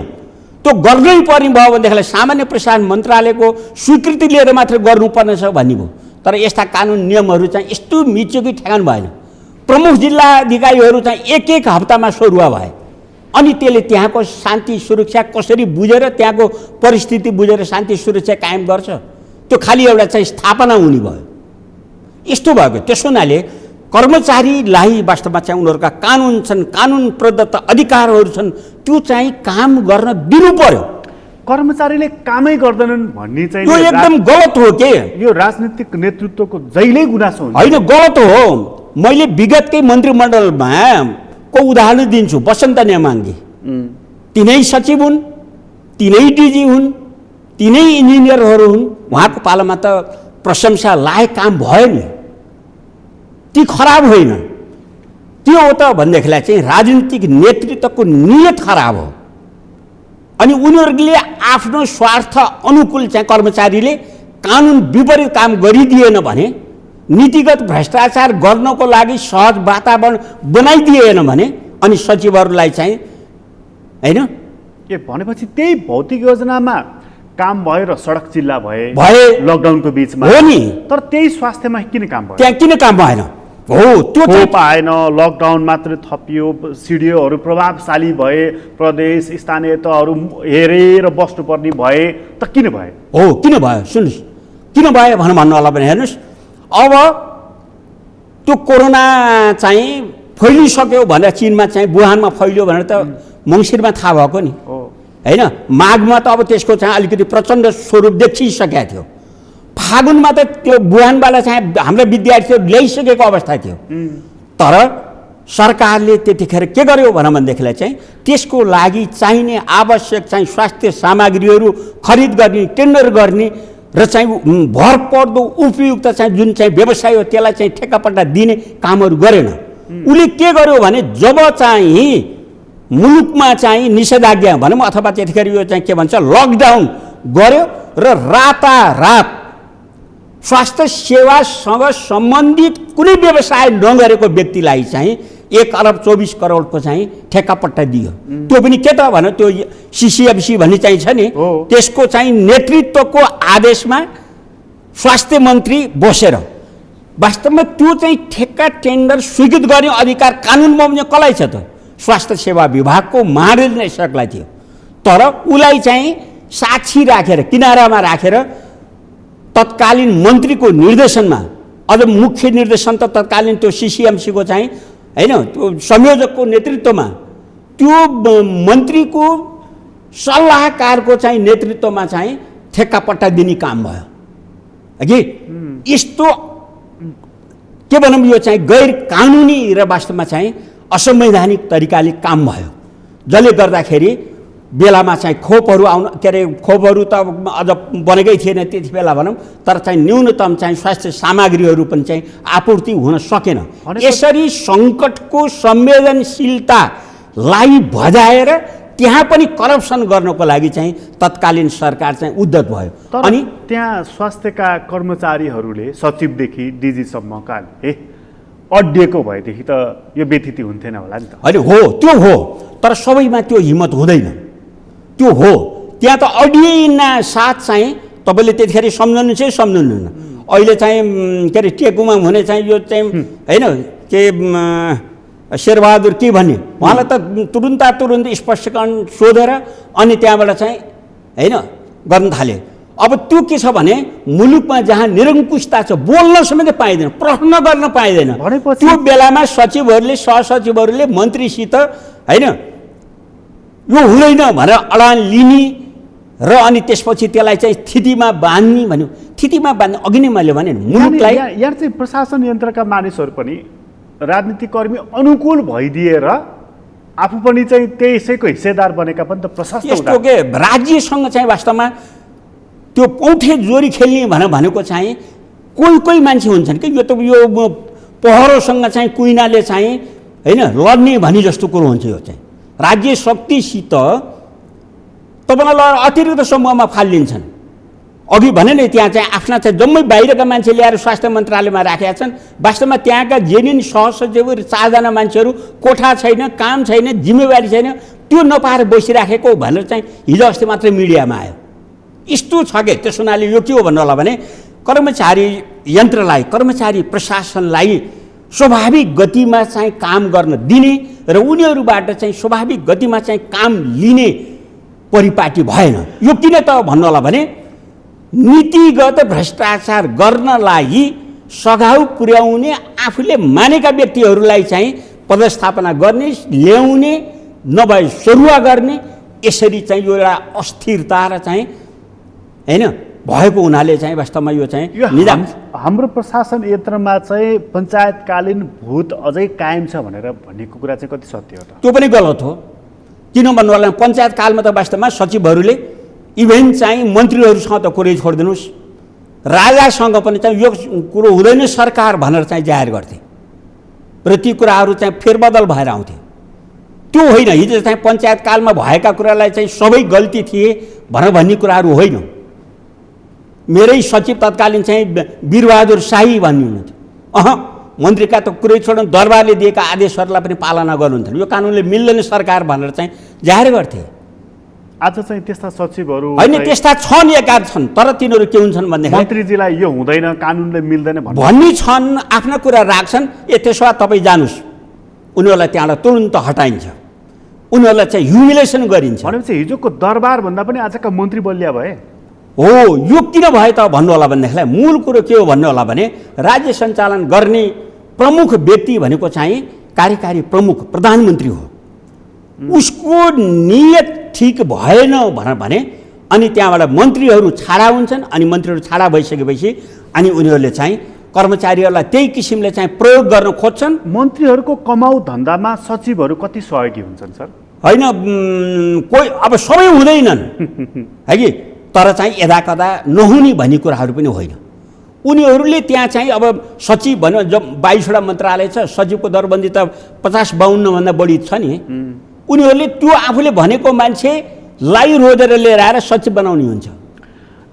त्यो गर्नै पर्ने भयो भनेदेखिलाई सामान्य प्रशासन मन्त्रालयको स्वीकृति लिएर मात्र गर्नुपर्ने छ भन्ने भयो। तर यस्ता कानुन नियमहरू चाहिँ यस्तो मिच्यो कि ठेगान भएन। प्रमुख जिल्ला अधिकारीहरू चाहिँ एक हप्तामा सरुवा भए अनि त्यसले त्यहाँको शान्ति सुरक्षा कसरी बुझेर त्यहाँको परिस्थिति बुझेर शान्ति सुरक्षा कायम गर्छ? त्यो खालि एउटा चाहिँ स्थापना हुने भयो। यस्तो भएको त्यसो हुनाले कर्मचारीलाई वास्तवमा चाहिँ उनीहरूका कानुन छन्, कानुन प्रदत्त अधिकारहरू छन्, त्यो चाहिँ काम गर्न दिनु पर्यो। कर्मचारीले कामै गर्दैनन् भन्ने चाहिँ यो एकदम गलत हो के? यो राजनीतिक नेतृत्वको जहिल्यै गुनासो हुन्छ। होइन, गलत हो। मैले विगतकै मन्त्रीमण्डलमा को उदाहरण दिन्छु। वसन्त नेमाङ्गी तिनै सचिव हुन्, तिनै डिजी हुन्, तिनै इन्जिनियरहरू हुन्। उहाँको पालामा त प्रशंसा लायक काम भयो नि, ती खराब होइन। के हो त भनेदेखिलाई चाहिँ राजनीतिक नेतृत्वको नियत खराब हो अनि उनीहरूले आफ्नो स्वार्थ अनुकूल चाहिँ कर्मचारीले कानुन विपरीत काम गरिदिएन भने, नीतिगत भ्रष्टाचार गर्नको लागि सहज वातावरण बनाइदिएन भने अनि सचिवहरूलाई चाहिँ होइन के भनेपछि त्यही भौतिक योजनामा काम भयो र सडक चिल्ला भए लकडाउनको बीचमा हो नि। तर त्यही स्वास्थ्यमा किन काम भयो? त्यहाँ किन काम भएन? हो, त्यो खोप आएन, लकडाउन मात्र थपियो, सिडिओहरू प्रभावशाली भए, प्रदेश स्थानीय तहहरू हेरेर बस्नुपर्ने भए त किन भए? हो, किन भयो? सुन्नुहोस्, किन भयो भन्नु होला भने हेर्नुहोस्, अब त्यो कोरोना चाहिँ फैलिसक्यो भनेर चीनमा चाहिँ वुहानमा फैल्यो भनेर त मङ्सिरमा थाहा भएको नि होइन। माघमा त अब त्यसको चाहिँ अलिकति प्रचण्ड स्वरूप देखिसकेको थियो। फागुनमा त त्यो वुहानबाट चाहिँ हाम्रा विद्यार्थीहरू ल्याइसकेको अवस्था थियो। तर सरकारले त्यतिखेर के गर्यो भनेदेखिलाई चाहिँ त्यसको लागि चाहिने आवश्यक चाहिँ स्वास्थ्य सामग्रीहरू खरिद गर्ने, टेन्डर गर्ने र चाहिँ भरपर्दो उपयुक्त चाहिँ जुन चाहिँ व्यवसाय हो त्यसलाई चाहिँ ठेक्कापट्टा दिने कामहरू गरेन। उसले के गर्यो भने जब चाहिँ मुलुकमा चाहिँ निषेधाज्ञा भनौँ अथवा त्यतिखेर यो चाहिँ के भन्छ लकडाउन गर्यो र रातारात स्वास्थ्य सेवासँग सम्बन्धित कुनै व्यवसाय नगरेको व्यक्तिलाई चाहिँ 1 अरब 24 करोडको चाहिँ ठेक्कापट्टा दियो। त्यो पनि के त भने त्यो सिसिएफसी भन्ने चाहिँ छ नि, त्यसको चाहिँ नेतृत्वको आदेशमा स्वास्थ्य मन्त्री बसेर वास्तवमा त्यो चाहिँ ठेक्का टेन्डर स्वीकृत गर्ने अधिकार कानुन बमोजिम कसलाई छ त? स्वास्थ्य सेवा विभागको महानिर्देशकलाई थियो। तर उसलाई चाहिँ साक्षी राखेर किनारामा राखेर तत्कालीन मन्त्रीको निर्देशनमा, अझ मुख्य निर्देशन त तत्कालीन त्यो सिसिएमसीको चाहिँ हैन त्यो संयोजकको नेतृत्वमा त्यो मन्त्रीको सल्लाहकारको चाहिँ नेतृत्वमा चाहिँ ठेक्कापट्टा दिने काम भयो कि यस्तो के भनौँ यो चाहिँ गैर कानुनी र वास्तवमा चाहिँ असंवैधानिक तरिकाले काम भयो, जसले गर्दाखेरि बेलामा चाहिँ खोपहरू आउन के अरे खोपहरू त अझ बनेकै थिएन त्यति बेला भनौँ, तर चाहिँ न्यूनतम चाहिँ स्वास्थ्य सामग्रीहरू पनि चाहिँ आपूर्ति हुन सकेन। यसरी सङ्कटको संवेदनशीलतालाई भजाएर त्यहाँ पनि करप्सन गर्नको लागि चाहिँ तत्कालीन सरकार चाहिँ उद्यत भयो। अनि त्यहाँ स्वास्थ्यका कर्मचारीहरूले सचिवदेखि डिजीसम्मकाले अड्डिएको भएदेखि त यो व्यथिति हुन्थेन होला नि त? होइन, हो त्यो हो, तर सबैमा त्यो हिम्मत हुँदैन। त्यो हो, त्यहाँ त अडिएना साथ चाहिँ तपाईँले त्यतिखेर सम्झनु चाहिँ सम्झनुहुन्न। अहिले चाहिँ के अरे टेकुमा हुने चाहिँ यो चाहिँ होइन के शेरबहादुर के भन्ने उहाँलाई त तुरुन्त स्पष्टीकरण सोधेर अनि त्यहाँबाट चाहिँ होइन गर्न थाले। अब त्यो के छ भने मुलुकमा जहाँ निरङ्कुशता छ, बोल्न समेत पाइँदैन, प्रश्न गर्न पाइँदैन, त्यो बेलामा सचिवहरूले सहसचिवहरूले मन्त्रीसित होइन यो हुँदैन भनेर अडान लिने र अनि त्यसपछि त्यसलाई चाहिँ स्थितिमा बाँध्ने भन्यो। स्थितिमा बाँध्ने अघि नै मैले भने मुलुकलाई यहाँ चाहिँ प्रशासन यन्त्रका मानिसहरू पनि राजनीतिक कर्मी अनुकूल भइदिएर आफू पनि चाहिँ त्यसैको हिस्सेदार बनेका पनि त प्रशस्त यस्तो के राज्यसँग चाहिँ वास्तवमा त्यो पौठे जोरी खेल्ने भनेको चाहिँ कोही कोही मान्छे हुन्छन् कि यो त यो पहरोसँग चाहिँ कुइनाले चाहिँ होइन लड्ने भनी जस्तो कुरो हुन्छ। यो चाहिँ राज्य शक्तिसित तपाईँलाई अतिरिक्त समूहमा फालिन्छन्। अघि भने नि त्यहाँ चाहिँ आफ्ना चाहिँ जम्मै बाहिरका मान्छे ल्याएर स्वास्थ्य मन्त्रालयमा राखेका छन्। वास्तवमा त्यहाँका जेन्युन सहसचिव 4 जना मान्छेहरू कोठा छैन, काम छैन, जिम्मेवारी छैन, त्यो नपाएर बसिराखेको भनेर चाहिँ हिजो अस्ति मात्रै मिडियामा आयो। यस्तो छ कि त्यस हुनाले यो के हो भन्नु होला भने कर्मचारी यन्त्रलाई, कर्मचारी प्रशासनलाई स्वाभाविक गतिमा चाहिँ काम गर्न दिने र उनीहरूबाट चाहिँ स्वाभाविक गतिमा चाहिँ काम लिने परिपाटी भएन। यो किन त भन्नु होला भने नीतिगत भ्रष्टाचार गर्नलाई सघाउ पुर्याउने आफूले मानेका व्यक्तिहरूलाई चाहिँ पदस्थापना गर्ने, ल्याउने, नभए सरुवा गर्ने, यसरी चाहिँ यो एउटा अस्थिरता र चाहिँ हैन भएको हुनाले चाहिँ वास्तवमा यो चाहिँ निजाम हाम्रो प्रशासन यन्त्रमा चाहिँ पञ्चायतकालीन भूत अझै कायम छ भनेर भनेको कुरा चाहिँ कति सत्य हो त? त्यो पनि गलत हो। किन भन्नु होला, पञ्चायत कालमा त वास्तवमा सचिवहरूले इभेन चाहिँ मन्त्रीहरूसँग त कुरै छोडिदिनुहोस्, राजासँग पनि चाहिँ यो कुरो हुँदैन सरकार भनेर चाहिँ जाहेर गर्थे र ती कुराहरू चाहिँ फेरबदल भएर आउँथे। त्यो होइन, हिजो चाहिँ पञ्चायत कालमा भएका कुरालाई चाहिँ सबै गल्ती थिए भनेर भन्ने कुराहरू होइन। मेरै सचिव तत्कालीन चाहिँ वीरबहादुर शाही भन्ने हुनुहुन्थ्यो। मन्त्रीका त कुरै छोड्नु, दरबारले दिएका आदेशहरूलाई पनि पालना गर्नुहुन्थ्यो। यो कानुनले मिल्दैन सरकार भनेर चाहिँ जाहेर गर्थे। आज चाहिँ त्यस्ता सचिवहरू होइन, त्यस्ता छन्, एकाध छन्, तर तिनीहरू के हुन्छन् भन्दाखेरि मन्त्रीजीलाई यो हुँदैन, कानुनले मिल्दैन भन्ने छन्, आफ्ना कुरा राख्छन्। त्यसो भए तपाईँ जानुहोस्, उनीहरूलाई त्यहाँबाट तुरुन्त हटाइन्छ, उनीहरूलाई चाहिँ ह्युमिलेसन गरिन्छ। भनेपछि हिजोको दरबार भन्दा पनि आजका मन्त्री बलिया भए हो। यो किन भयो त भन्नु होला भनेदेखिलाई मूल कुरो के हो भन्नु होला भने राज्य सञ्चालन गर्ने प्रमुख व्यक्ति भनेको चाहिँ कार्यकारी प्रमुख प्रधानमन्त्री हो। उसको नियत ठिक भएन भने अनि त्यहाँबाट मन्त्रीहरू छाडा हुन्छन्। अनि मन्त्रीहरू छाडा भइसकेपछि अनि उनीहरूले चाहिँ कर्मचारीहरूलाई त्यही किसिमले चाहिँ प्रयोग गर्न खोज्छन्। मन्त्रीहरूको कमाउ धन्दामा सचिवहरू कति सहयोगी हुन्छन् सर? होइन, कोही अब सबै हुँदैनन् है कि, तर चाहिँ यदाकदा नहुने भन्ने कुराहरू पनि होइन। उनीहरूले त्यहाँ चाहिँ अब सचिव भन्यो, जब 22वटा मन्त्रालय छ, सचिवको दरबन्दी त 50-52 भन्दा बढी छ नि। उनीहरूले त्यो आफूले भनेको मान्छेलाई रोजेर लिएर आएर सचिव बनाउने हुन्छ।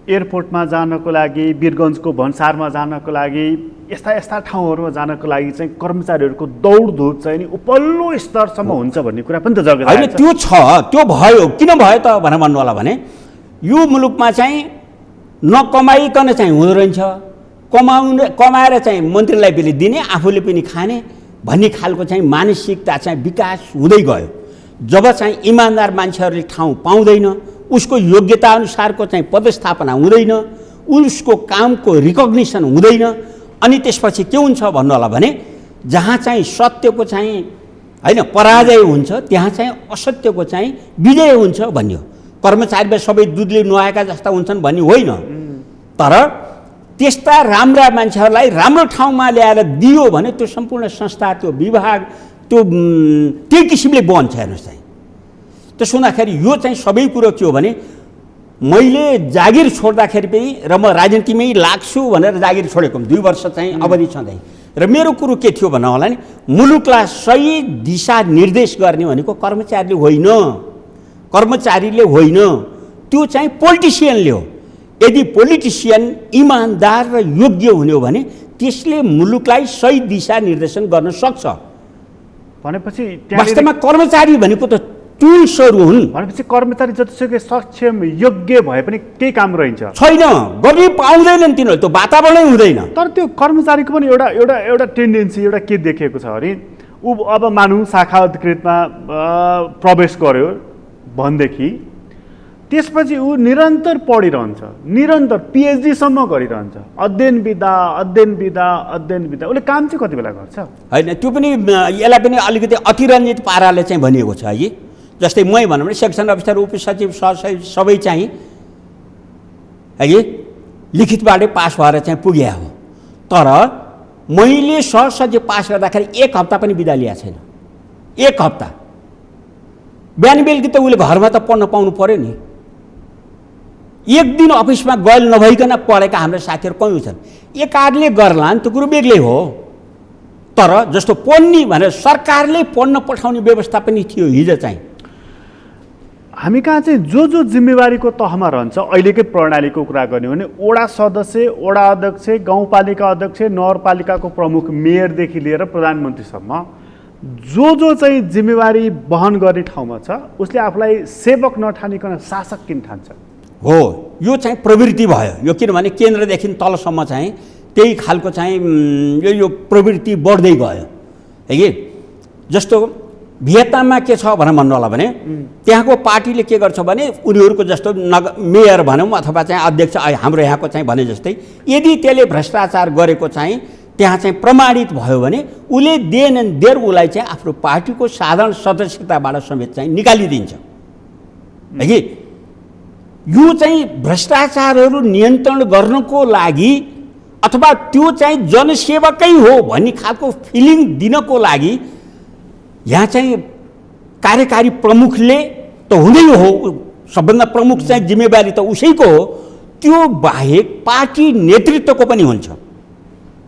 एयरपोर्टमा जानको लागि, वीरगन्जको भन्सारमा जानको लागि यस्ता यस्ता ठाउँहरूमा जानको लागि चाहिँ कर्मचारीहरूको दौडधुप चाहिँ नि उपल्लो स्तरसम्म हुन्छ भन्ने कुरा पनि त जग्गा होइन त्यो छ, त्यो भयो। किन भयो त भनेर भन्नु होला भने यो मुलुकमा चाहिँ नकमाइकन चाहिँ हुँदो रहेछ, कमाएर चाहिँ मन्त्रीलाई पनि दिने, आफूले पनि खाने भन्ने खालको चाहिँ मानसिकता चाहिँ विकास हुँदै गयो। जब चाहिँ इमान्दार मान्छेहरूले ठाउँ पाउँदैन, उसको योग्यता अनुसारको चाहिँ पदस्थापना हुँदैन, उसको कामको रिकग्निसन हुँदैन, अनि त्यसपछि के हुन्छ भन्नु होला भने जहाँ चाहिँ सत्यको चाहिँ होइन पराजय हुन्छ त्यहाँ चाहिँ असत्यको चाहिँ विजय हुन्छ भन्ने हो। कर्मचारीमा सबै दुधले नुहाएका जस्ता हुन्छन् भन्ने होइन, तर त्यस्ता राम्रा मान्छेहरूलाई राम्रो ठाउँमा ल्याएर दियो भने त्यो सम्पूर्ण संस्था, त्यो विभाग, त्यो त्यही किसिमले बन्छ। हेर्नुहोस् चाहिँ त्यसो हुँदाखेरि यो चाहिँ सबै कुरो के हो भने मैले जागिर छोड्दाखेरि पनि र म राजनीतिमै लाग्छु भनेर जागिर छोडेको 2 वर्ष चाहिँ अवधि छँदै, र मेरो कुरो के थियो भन्नु होला नि, मुलुकलाई सही दिशा निर्देश गर्ने भनेको कर्मचारीले होइन, कर्मचारीले होइन, त्यो चाहिँ पोलिटिसियनले हो। यदि पोलिटिसियन इमान्दार र योग्य हुने हो भने त्यसले मुलुकलाई सही दिशा निर्देशन गर्न सक्छ। भनेपछि वास्तवमा कर्मचारी भनेको त टुल्सहरू हुन्। भनेपछि कर्मचारी जतिसुकै सक्षम योग्य भए पनि केही काम रहन्छ छैन, गर्ने पाउँदैनन् तिनीहरू, त्यो वातावरणै हुँदैन। तर त्यो कर्मचारीको पनि एउटा टेन्डेन्सी एउटा के देखेको छ भने ऊ अब मानौँ शाखा अधिकृतमा प्रवेश गर्यो भनेदेखि त्यसपछि ऊ निरन्तर पढिरहन्छ, निरन्तर पिएचडीसम्म गरिरहन्छ, अध्ययन विधा उसले काम चाहिँ कति बेला गर्छ? होइन त्यो पनि यसलाई पनि अलिकति अतिरञ्जित पाराले चाहिँ भनिएको छ है। जस्तै मै भनौँ भने सेक्सन अफिसर, उपसचिव, सहसचिव सबै चाहिँ है लिखितबाटै पास भएर चाहिँ पुगे हो, तर मैले सहसचिव पास गर्दाखेरि 1 हप्ता पनि बिदा लिएको छैन। 1 हप्ता बिहान बेलुकी त उसले घरमा त पढ्न पाउनु पर्यो नि। 1 दिन अफिसमा गएर नभइकन पढेका हाम्रो साथीहरू कहीँ छन्। एकाले गर्लान् त्यो कुरो बेग्लै हो, तर जस्तो पढ्ने भनेर सरकारले पढ्न पठाउने व्यवस्था पनि थियो हिजो चाहिँ। हामी कहाँ चाहिँ जो जिम्मेवारीको तहमा रहन्छ, अहिलेकै प्रणालीको कुरा गर्ने हो भने वडा सदस्य, वडा अध्यक्ष, गाउँपालिका अध्यक्ष, नगरपालिकाको प्रमुख, मेयरदेखि लिएर प्रधानमन्त्रीसम्म जो चाहिँ जिम्मेवारी वहन गर्ने ठाउँमा छ उसले आफूलाई सेवक नठानिकन शासक किन ठान्छ? हो, यो चाहिँ प्रवृत्ति भयो यो। किनभने केन्द्रदेखि तलसम्म चाहिँ त्यही खालको चाहिँ यो प्रवृत्ति बढ्दै गयो है कि। जस्तो भियतनाममा के छ भनेर भन्नु होला भने त्यहाँको पार्टीले के गर्छ भने उनीहरूको जस्तो मेयर भनौँ अथवा चाहिँ अध्यक्ष हाम्रो यहाँको चाहिँ भने जस्तै यदि त्यसले भ्रष्टाचार गरेको चाहिँ त्यहाँ चाहिँ प्रमाणित भयो भने उसले देन एन्ड देयर उसलाई चाहिँ आफ्नो पार्टीको साधारण सदस्यताबाट समेत चाहिँ निकालिदिन्छ है कि। यो चाहिँ भ्रष्टाचारहरू नियन्त्रण गर्नको लागि अथवा त्यो चाहिँ जनसेवकै हो भन्ने खालको फिलिङ दिनको लागि यहाँ चाहिँ कार्यकारी प्रमुखले त हुँदै हो, सबभन्दा प्रमुख चाहिँ जिम्मेवारी त उसैको हो, त्यो बाहेक पार्टी नेतृत्वको पनि हुन्छ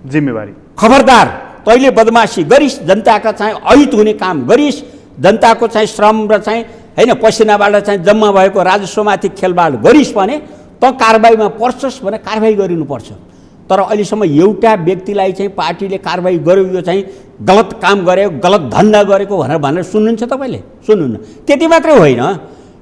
जिम्मेवारी। खबरदार तैँले बदमासी गरिस्, जनताका चाहिँ अहित हुने काम गरिस्, जनताको चाहिँ श्रम र चाहिँ होइन पसिनाबाट चाहिँ जम्मा भएको राजस्वमाथि खेलबाड गरिस् भने त कारबाहीमा पर्छस् भने कारबाही गरिनुपर्छ। तर अहिलेसम्म एउटा व्यक्तिलाई चाहिँ पार्टीले कारबाही गर्यो, यो चाहिँ गलत काम गर्यो, गलत धन्दा गरेको भनेर सुन्नुहुन्छ तपाईँले? सुन्नुहुन्न। त्यति मात्रै होइन,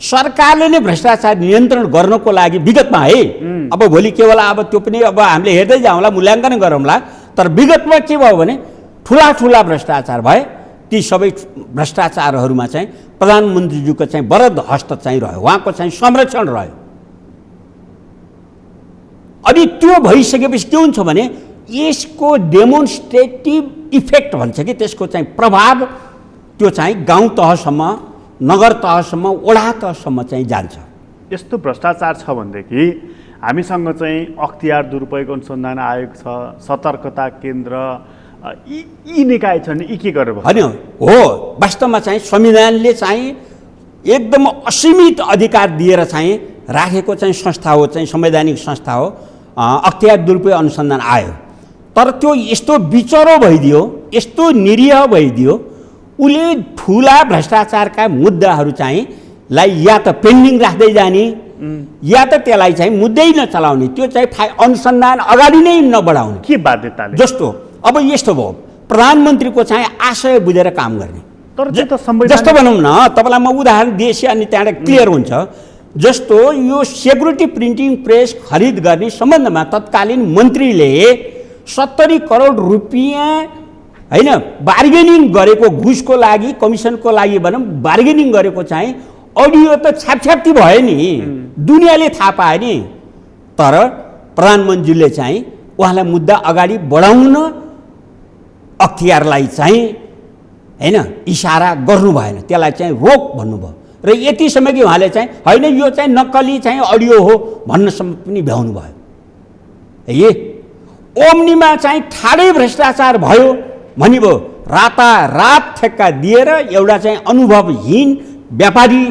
सरकारले नै भ्रष्टाचार नियन्त्रण गर्नको लागि विगतमा है, अब भोलि के होला अब त्यो पनि अब हामीले हेर्दै जाउँला, मूल्याङ्कन गरौँला, तर विगतमा के भयो भने ठुला भ्रष्टाचार भए। ती सबै भ्रष्टाचारहरूमा चाहिँ प्रधानमन्त्रीज्यूको चाहिँ वरद हस्त चाहिँ रह्यो, उहाँको चाहिँ संरक्षण रह्यो। अनि त्यो भइसकेपछि के हुन्छ भने यसको डेमोन्स्ट्रेटिभ इफेक्ट भन्छ कि त्यसको चाहिँ प्रभाव त्यो चाहिँ गाउँ तहसम्म, नगर तहसम्म, वडा तहसम्म चाहिँ जान्छ। यस्तो भ्रष्टाचार छ भनेदेखि हामीसँग चाहिँ अख्तियार दुरुपयोग अनुसन्धान आयोग छ, सतर्कता केन्द्र, यी निकाय छन्, यी के गरेर होइन हो। वास्तवमा चाहिँ संविधानले चाहिँ एकदम असीमित अधिकार दिएर चाहिँ राखेको चाहिँ संस्था हो, चाहिँ संवैधानिक संस्था हो अख्तियार दुरुपयोग अनुसन्धान आयोग। तर त्यो यस्तो बिचरो भइदियो, यस्तो निरीह भइदियो, उसले ठुला भ्रष्टाचारका मुद्दाहरू चाहिँ लाई या त पेन्डिङ राख्दै जाने या त त्यसलाई चाहिँ मुद्दै नचलाउने, त्यो चाहिँ अनुसन्धान अगाडि नै नबढाउने। के बाध्यताले? जस्तो अब यस्तो भयो, प्रधानमन्त्रीको चाहिँ आशय बुझेर काम गर्ने। तर त्यो त संवैधानिक जस्तो भनौँ न, तपाईँलाई म उदाहरण दिएँ अनि त्यहाँबाट क्लियर हुन्छ। जस्तो यो सेक्युरिटी प्रिन्टिङ प्रेस खरिद गर्ने सम्बन्धमा तत्कालीन मन्त्रीले 70 करोड रुपियाँ होइन बार्गेनिङ गरेको, घुसको लागि, कमिसनको लागि भनौँ बार्गेनिङ गरेको चाहिँ अडियो त छ्यापछ्याप्ती भयो नि, दुनियाँले थाहा पायो नि। तर प्रधानमन्त्रीले चाहिँ उहाँलाई मुद्दा अगाडि बढाउन अख्तियारलाई चाहिँ होइन इसारा गर्नु भएन, त्यसलाई चाहिँ रोक भन्नुभयो। र यतिसम्म कि उहाँले चाहिँ होइन यो चाहिँ नक्कली चाहिँ अडियो हो भन्नसम्म पनि भ्याउनु भयो। ए ओम्नीमा चाहिँ ठाडै भ्रष्टाचार भयो भन्नुभयो, रातारात ठेक्का दिएर एउटा चाहिँ अनुभवहीन व्यापारी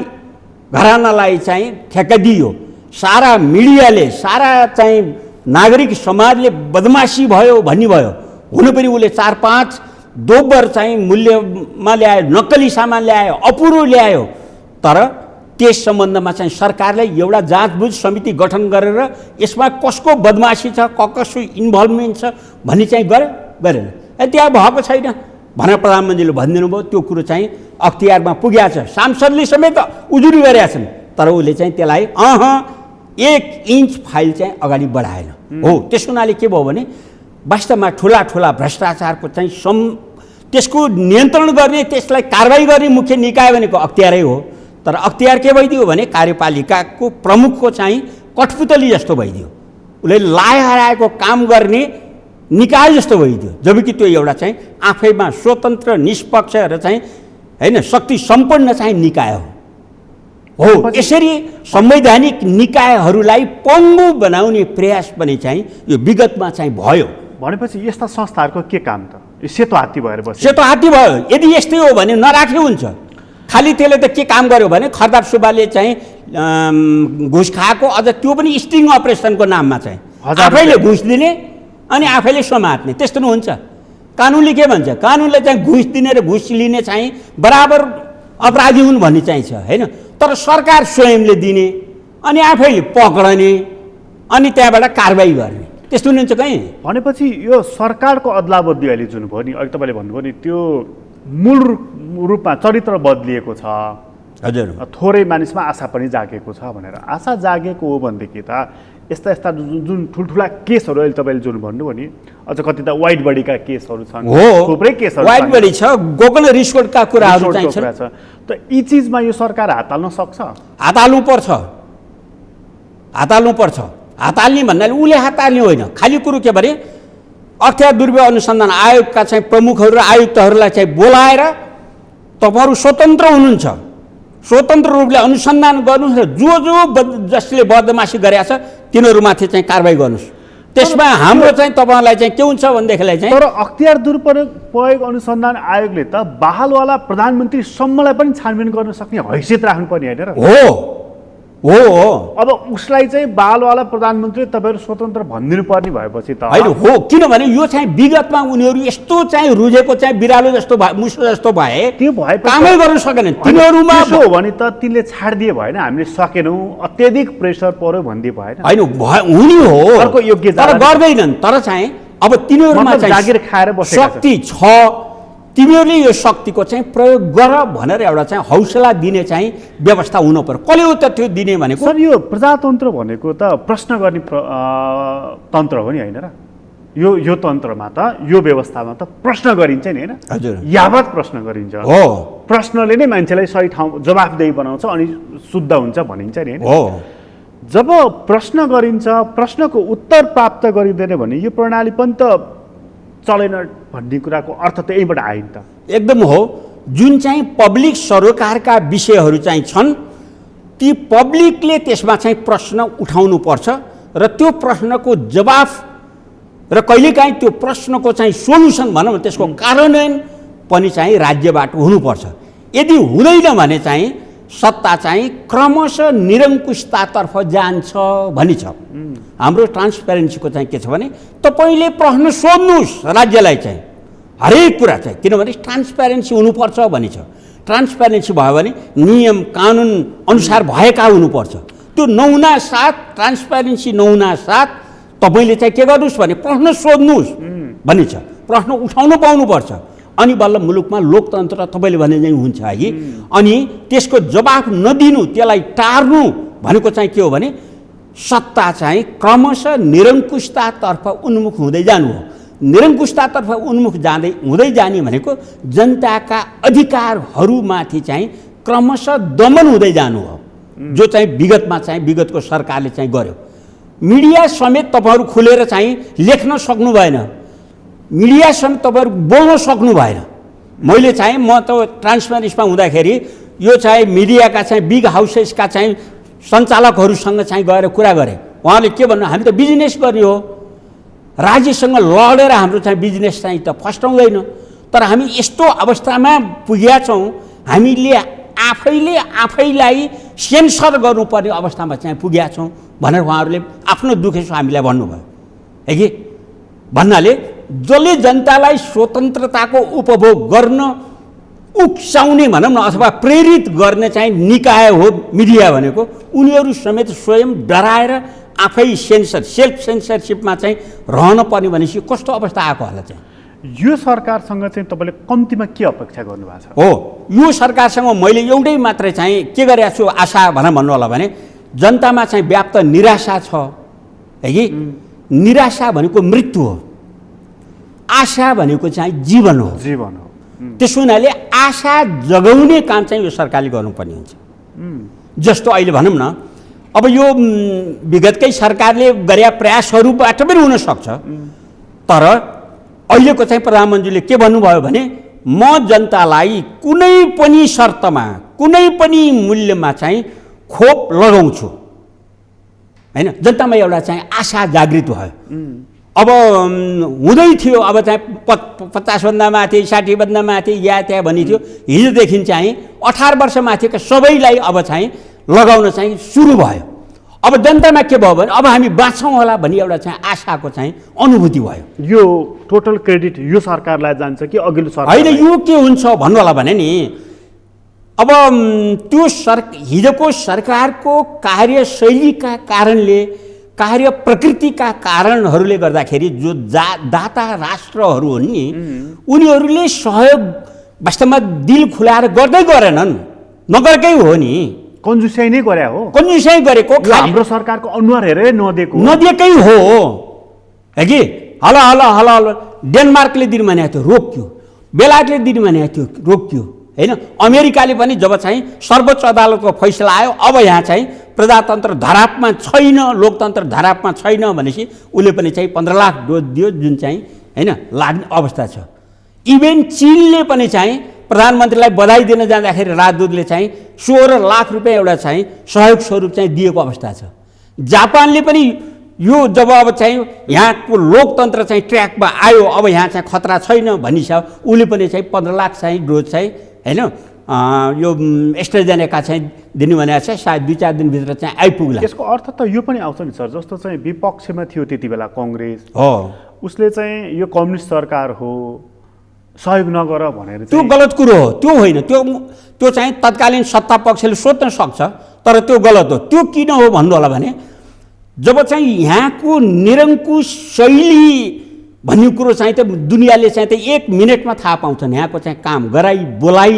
घरानालाई चाहिँ ठेक्का दियो। सारा मिडियाले, सारा चाहिँ नागरिक समाजले बदमासी भयो भन्नुभयो। हुनु पनि उसले 4-5 दोब्बर चाहिँ मूल्यमा ल्यायो, नक्कली सामान ल्यायो, अपुरो ल्यायो। तर त्यस सम्बन्धमा चाहिँ सरकारले एउटा जाँचबुझ समिति गठन गरेर यसमा कसको बदमासी छ, कसको इन्भल्भमेन्ट छ भन्ने चाहिँ गरेन। त्यहाँ भएको छैन भनेर प्रधानमन्त्रीले भनिदिनु भयो। त्यो कुरो चाहिँ अख्तियारमा पुगेको छ, सांसदले समेत उजुरी गरेका छन्। तर उसले चाहिँ त्यसलाई 1 इन्च फाइल चाहिँ अगाडि बढाएन। हो, त्यस हुनाले के भयो भने वास्तवमा ठुला भ्रष्टाचारको चाहिँ त्यसको नियन्त्रण गर्ने, त्यसलाई कारबाही गर्ने मुख्य निकाय भनेको अख्तियारै हो। तर अख्तियार के भइदियो भने कार्यपालिकाको प्रमुखको चाहिँ कठपुतली जस्तो भइदियो, उसले लाएर काम गर्ने निकाय जस्तो भइदियो। जबकि त्यो एउटा चाहिँ आफैमा स्वतन्त्र, निष्पक्ष र चाहिँ होइन शक्ति सम्पन्न चाहिँ निकाय हो। यसरी संवैधानिक निकायहरूलाई पङ्गु बनाउने प्रयास पनि चाहिँ यो विगतमा चाहिँ भयो। भनेपछि यस्ता संस्थाहरूको के काम त? सेतो हात्ती भएर बस्यो। सेतो हात्ती भयो। यदि यस्तै हो भने नराखे हुन्छ। खालि त्यसले त के काम गर्यो भने खरदार सुब्बाले चाहिँ घुस खाएको, अझ त्यो पनि स्टिङ अपरेसनको नाममा चाहिँ आफैले घुस दिने अनि आफैले समात्ने, त्यस्तो हुन्छ। कानुनले के भन्छ? कानुनले चाहिँ घुस दिने र घुस लिने चाहिँ बराबर अपराधी हुन् भन्ने चाहिँ छ होइन। तर सरकार स्वयंले दिने अनि आफैले पक्रने अनि त्यहाँबाट कारबाही गर्ने, त्यस्तो हुन्छ कहीँ। भनेपछि यो सरकारको अदलाबदली अहिले जुन भयो नि, अघि तपाईँले भन्नुभयो नि, त्यो मूल रूपमा चरित्र बदलिएको छ। हजुर, थोरै मानिसमा आशा पनि जागेको छ भनेर। आशा जागेको हो भनेदेखि त यस्ता जुन ठुल्ठुला केसहरू अहिले तपाईँले जुन भन्नुभयो नि, अझ कति त वाइट बडीका केसहरू छन्, थुप्रै केसहरू वाइट बडी छ, गोकर्ण रिसोर्टका कुराहरू चाहिँ छ। त यी चिजमा यो सरकार हात हाल्न सक्छ? हात हाल्नु पर्छ। हात हाल्ने भन्नाले उसले हात हाल्ने होइन। खालि कुरो के भने अख्तियार दुर्व्यवहार अनुसन्धान आयोगका चाहिँ प्रमुखहरू र आयुक्तहरूलाई चाहिँ बोलाएर तपाईँहरू स्वतन्त्र हुनुहुन्छ, स्वतन्त्र रूपले अनुसन्धान गर्नुहोस् र जसले बदमासी गरेका छ तिनीहरूमाथि चाहिँ कारबाही गर्नुहोस्। त्यसमा हाम्रो चाहिँ तपाईँहरूलाई चाहिँ के हुन्छ भनेदेखिलाई चाहिँ। तर अख्तियार दुरुपयोग अनुसन्धान आयोगले त बहालवाला प्रधानमन्त्रीसम्मलाई पनि छानबिन गर्न सक्ने हैसियत राख्नुपर्ने होइन र? हो। अब उसलाई चाहिँ बालवाला प्रधानमन्त्री तपाईँहरू स्वतन्त्र भनिदिनु पर्ने भएपछि त होइन हो। किनभने यो चाहिँ विगतमा उनीहरू यस्तो चाहिँ रुझेको चाहिँ बिरालो जस्तो मुसो जस्तो भए, त्यो भए कामै गर्न सकेन तिनीहरूमा। हो भने त तिनले छाडिदिए भएन, हामीले सकेनौँ, अत्यधिक प्रेसर पर्यो भनिदिए भएन। होइन हुने हो, अर्को योग्य तर गर्दैनन्। तर चाहिँ अब तिनीहरूमा चाहिँ जागिर खाएर बसेका शक्ति छ, तिमीहरूले यो शक्तिको चाहिँ प्रयोग गर भनेर एउटा चाहिँ हौसला दिने चाहिँ व्यवस्था हुनु पर्यो। कसले हो त त्यो दिने भनेको? सर, यो प्रजातन्त्र भनेको त प्रश्न गर्ने तन्त्र हो नि होइन र? यो तन्त्रमा त, यो व्यवस्थामा त प्रश्न गरिन्छ नि होइन? हजुर, यावत प्रश्न गरिन्छ हो। प्रश्नले नै मान्छेलाई सही ठाउँ जवाफदेही बनाउँछ अनि शुद्ध हुन्छ भनिन्छ नि होइन? हो। जब प्रश्न गरिन्छ, प्रश्नको उत्तर प्राप्त गरिँदैन भने यो प्रणाली पनि त चलेन भन्ने कुराको अर्थ त यहीँबाट आयो नि त। एकदम हो। जुन चाहिँ पब्लिक सरोकारका विषयहरू चाहिँ छन् ती पब्लिकले त्यसमा चाहिँ प्रश्न उठाउनु पर्छ र त्यो प्रश्नको जवाफ र कहिलेकाहीँ त्यो प्रश्नको चाहिँ सोल्युसन भनौँ त्यसको कार्यान्वयन पनि चाहिँ राज्यबाट हुनुपर्छ। यदि हुँदैन भने चाहिँ सत्ता चाहिँ क्रमशः निरङ्कुशतातर्फ जान्छ भनी छ। हाम्रो ट्रान्सप्यारेन्सीको चाहिँ के छ भने तपाईँले प्रश्न सोध्नुहोस् राज्यलाई चाहिँ हरेक कुरा चाहिँ, किनभने ट्रान्सप्यारेन्सी हुनुपर्छ भनी छ। ट्रान्सप्यारेन्सी भयो भने नियम कानुन अनुसार भएका हुनुपर्छ। त्यो नहुना साथ ट्रान्सप्यारेन्सी नहुना साथ तपाईँले चाहिँ के गर्नुहोस् भने प्रश्न सोध्नुहोस् भन्ने छ, प्रश्न उठाउनु पाउनुपर्छ, अनि बल्ल मुलुकमा लोकतन्त्र तपाईँले भने चाहिँ हुन्छ है। अनि त्यसको जवाफ नदिनु, त्यसलाई टार्नु भनेको चाहिँ के हो भने सत्ता चाहिँ क्रमशः निरङ्कुशतातर्फ उन्मुख हुँदै जानु हो। निरङ्कुशतातर्फ उन्मुख हुँदै जाने भनेको जनताका अधिकारहरूमाथि चाहिँ क्रमशः दमन हुँदै जानु हो, जो चाहिँ विगतमा चाहिँ विगतको सरकारले चाहिँ गर्यो। मिडिया समेत तपाईँहरू खुलेर चाहिँ लेख्न सक्नु भएन, मिडिया समेत तपाईँहरू बोल्न सक्नु भएन। मैले चाहिँ म त ट्रान्सप्यारेन्सीमा हुँदाखेरि यो चाहिँ मिडियाका चाहिँ बिग हाउसेसका चाहिँ सञ्चालकहरूसँग चाहिँ गएर कुरा गरेँ। उहाँले के भन्नु, हामी त बिजनेस गर्ने हो, राज्यसँग लडेर हाम्रो चाहिँ बिजनेस चाहिँ त फस्टाउँदैन, तर हामी यस्तो अवस्थामा पुगेका छौँ, हामीले आफैले आफैलाई सेन्सर गर्नुपर्ने अवस्थामा चाहिँ पुगेका छौँ भनेर उहाँहरूले आफ्नो दुखेसो हामीलाई भन्नुभयो है कि। भन्नाले जसले जनतालाई स्वतन्त्रताको उपभोग गर्न उक्साउने भनौँ न अथवा प्रेरित गर्ने चाहिँ निकाय हो मिडिया भनेको, उनीहरू समेत स्वयं डराएर आफै सेल्फ सेन्सरसिपमा चाहिँ रहन पर्ने भनेपछि कस्तो अवस्था आएको होला चाहिँ। यो सरकारसँग चाहिँ तपाईँले कम्तीमा के अपेक्षा गर्नुभएको छ? हो, यो सरकारसँग मैले एउटै मात्रै चाहिँ के गरेको छु आशा भन्नु होला भने जनतामा चाहिँ व्याप्त निराशा छ है कि। निराशा भनेको मृत्यु हो, आशा भनेको चाहिँ जीवन हो। जीवन हो। त्यसो हुनाले आशा जगाउने काम चाहिँ यो सरकारले गर्नुपर्ने हुन्छ। जस्तो अहिले भनौँ न, अब यो विगतकै सरकारले गरेका प्रयासहरूबाट पनि हुनसक्छ, तर अहिलेको चाहिँ प्रधानमन्त्रीले के भन्नुभयो भने म जनतालाई कुनै पनि शर्तमा कुनै पनि मूल्यमा चाहिँ खोप लगाउँछु हैन। जनतामा एउटा चाहिँ आशा जागृत भयो। अब हुँदै थियो, अब चाहिँ 50भन्दा माथि 60भन्दा माथि या त्यहाँ भनी थियो, हिजोदेखि चाहिँ 18 वर्ष माथिका सबैलाई अब चाहिँ लगाउन चाहिँ सुरु भयो। अब जनतामा के भयो भने अब हामी बाँच्छौँ होला भन्ने एउटा चाहिँ आशाको चाहिँ अनुभूति भयो। यो टोटल क्रेडिट यो सरकारलाई जान्छ कि अघिल्लो सरकार? होइन, यो के हुन्छ भन्नु होला भने नि, अब त्यो हिजोको सरकारको कार्यशैलीका कारणले, कार्य प्रकृतिका कारणहरूले गर्दाखेरि जो दाता राष्ट्रहरू हुन् नि, उनीहरूले सहयोग वास्तवमा दिल खुलाएर गर्दै गरेनन्, नगरेकै हो नि। कन्जुसाइ नै गरे हो, कन्जुसाइ गरेको हाम्रो सरकारको अनुहार हेरेर नदिएकै हो है कि। हल हल हल हल डेनमार्कले दिन भनेको थियो रोक्यो, बेलायतले दिन भनेको थियो रोक्यो होइन। अमेरिकाले पनि जब चाहिँ सर्वोच्च अदालतको फैसला आयो अब यहाँ चाहिँ प्रजातन्त्र धरापमा छैन, लोकतन्त्र धरापमा छैन भनेपछि उसले पनि चाहिँ 15 लाख डोज दियो, जुन चाहिँ होइन लाग्ने अवस्था छ। इभेन चीनले पनि चाहिँ प्रधानमन्त्रीलाई बधाई दिन जाँदाखेरि राजदूतले चाहिँ 16 लाख रुपियाँ एउटा चाहिँ सहयोग स्वरूप चाहिँ दिएको अवस्था छ। जापानले पनि यो जब अब चाहिँ यहाँको लोकतन्त्र चाहिँ ट्र्याकमा आयो, अब यहाँ चाहिँ खतरा छैन भनिसक्यो, उसले पनि चाहिँ 15 लाख चाहिँ डोज चाहिँ होइन यो एस्ट्राजेनेका चाहिँ दिनु भनेको छ। सायद 2-4 दिनभित्र चाहिँ आइपुग्ला। यसको अर्थ त यो पनि आउँछ नि सर, जस्तो चाहिँ विपक्षमा थियो त्यति बेला काङ्ग्रेस हो, उसले चाहिँ यो कम्युनिस्ट सरकार हो सहयोग नगर भनेर, त्यो गलत कुरो हो। त्यो होइन, त्यो चाहिँ तत्कालीन सत्ता पक्षले सोध्न सक्छ, तर त्यो गलत हो। त्यो किन हो भन्नु होला भने जब चाहिँ यहाँको निरङ्कुश शैली भन्ने कुरो चाहिँ त दुनियाँले चाहिँ त 1 मिनटमा थाहा पाउँछन्। यहाँको चाहिँ काम गराई बोलाइ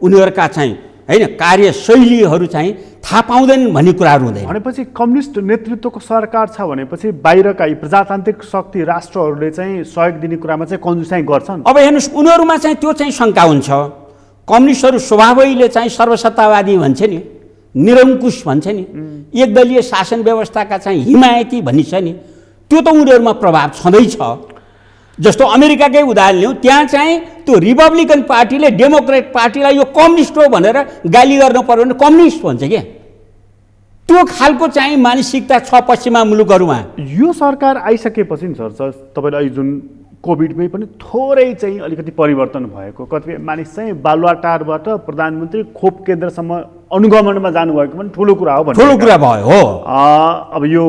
उनीहरूका चाहिँ होइन कार्यशैलीहरू चाहिँ थाहा पाउँदैनन् भन्ने कुराहरू हुँदैन। भनेपछि कम्युनिस्ट नेतृत्वको सरकार छ भनेपछि बाहिरका प्रजातान्त्रिक शक्ति राष्ट्रहरूले चाहिँ सहयोग दिने कुरामा चाहिँ कन्जुसाइ गर्छन्। अब हेर्नुहोस्, उनीहरूमा चाहिँ त्यो चाहिँ शङ्का हुन्छ। कम्युनिस्टहरू स्वभावैले चाहिँ सर्वसत्तावादी भन्छ नि, निरङ्कुश भन्छ नि, एकदलीय शासन व्यवस्थाका चाहिँ हिमायती भन्ने छ नि, त्यो त उनीहरूमा प्रभाव छँदैछ। जस्तो अमेरिकाकै उदाहरण लिउँ, त्यहाँ चाहिँ त्यो रिपब्लिकन पार्टीले डेमोक्रेट पार्टीलाई यो कम्युनिस्ट हो भनेर गाली गर्नु पर्यो भने कम्युनिस्ट भन्छ क्या। त्यो खालको चाहिँ मानसिकता छ पश्चिमा मुलुकहरूमा। यो सरकार आइसकेपछि नि सर तपाईँले अहिले जुन कोभिडमै पनि थोरै चाहिँ अलिकति परिवर्तन भएको, कतिपय मानिस चाहिँ बालुवाटारबाट प्रधानमन्त्री खोप केन्द्रसम्म अनुगमनमा जानुभएको पनि ठुलो कुरा हो। ठुलो कुरा भयो हो। अब यो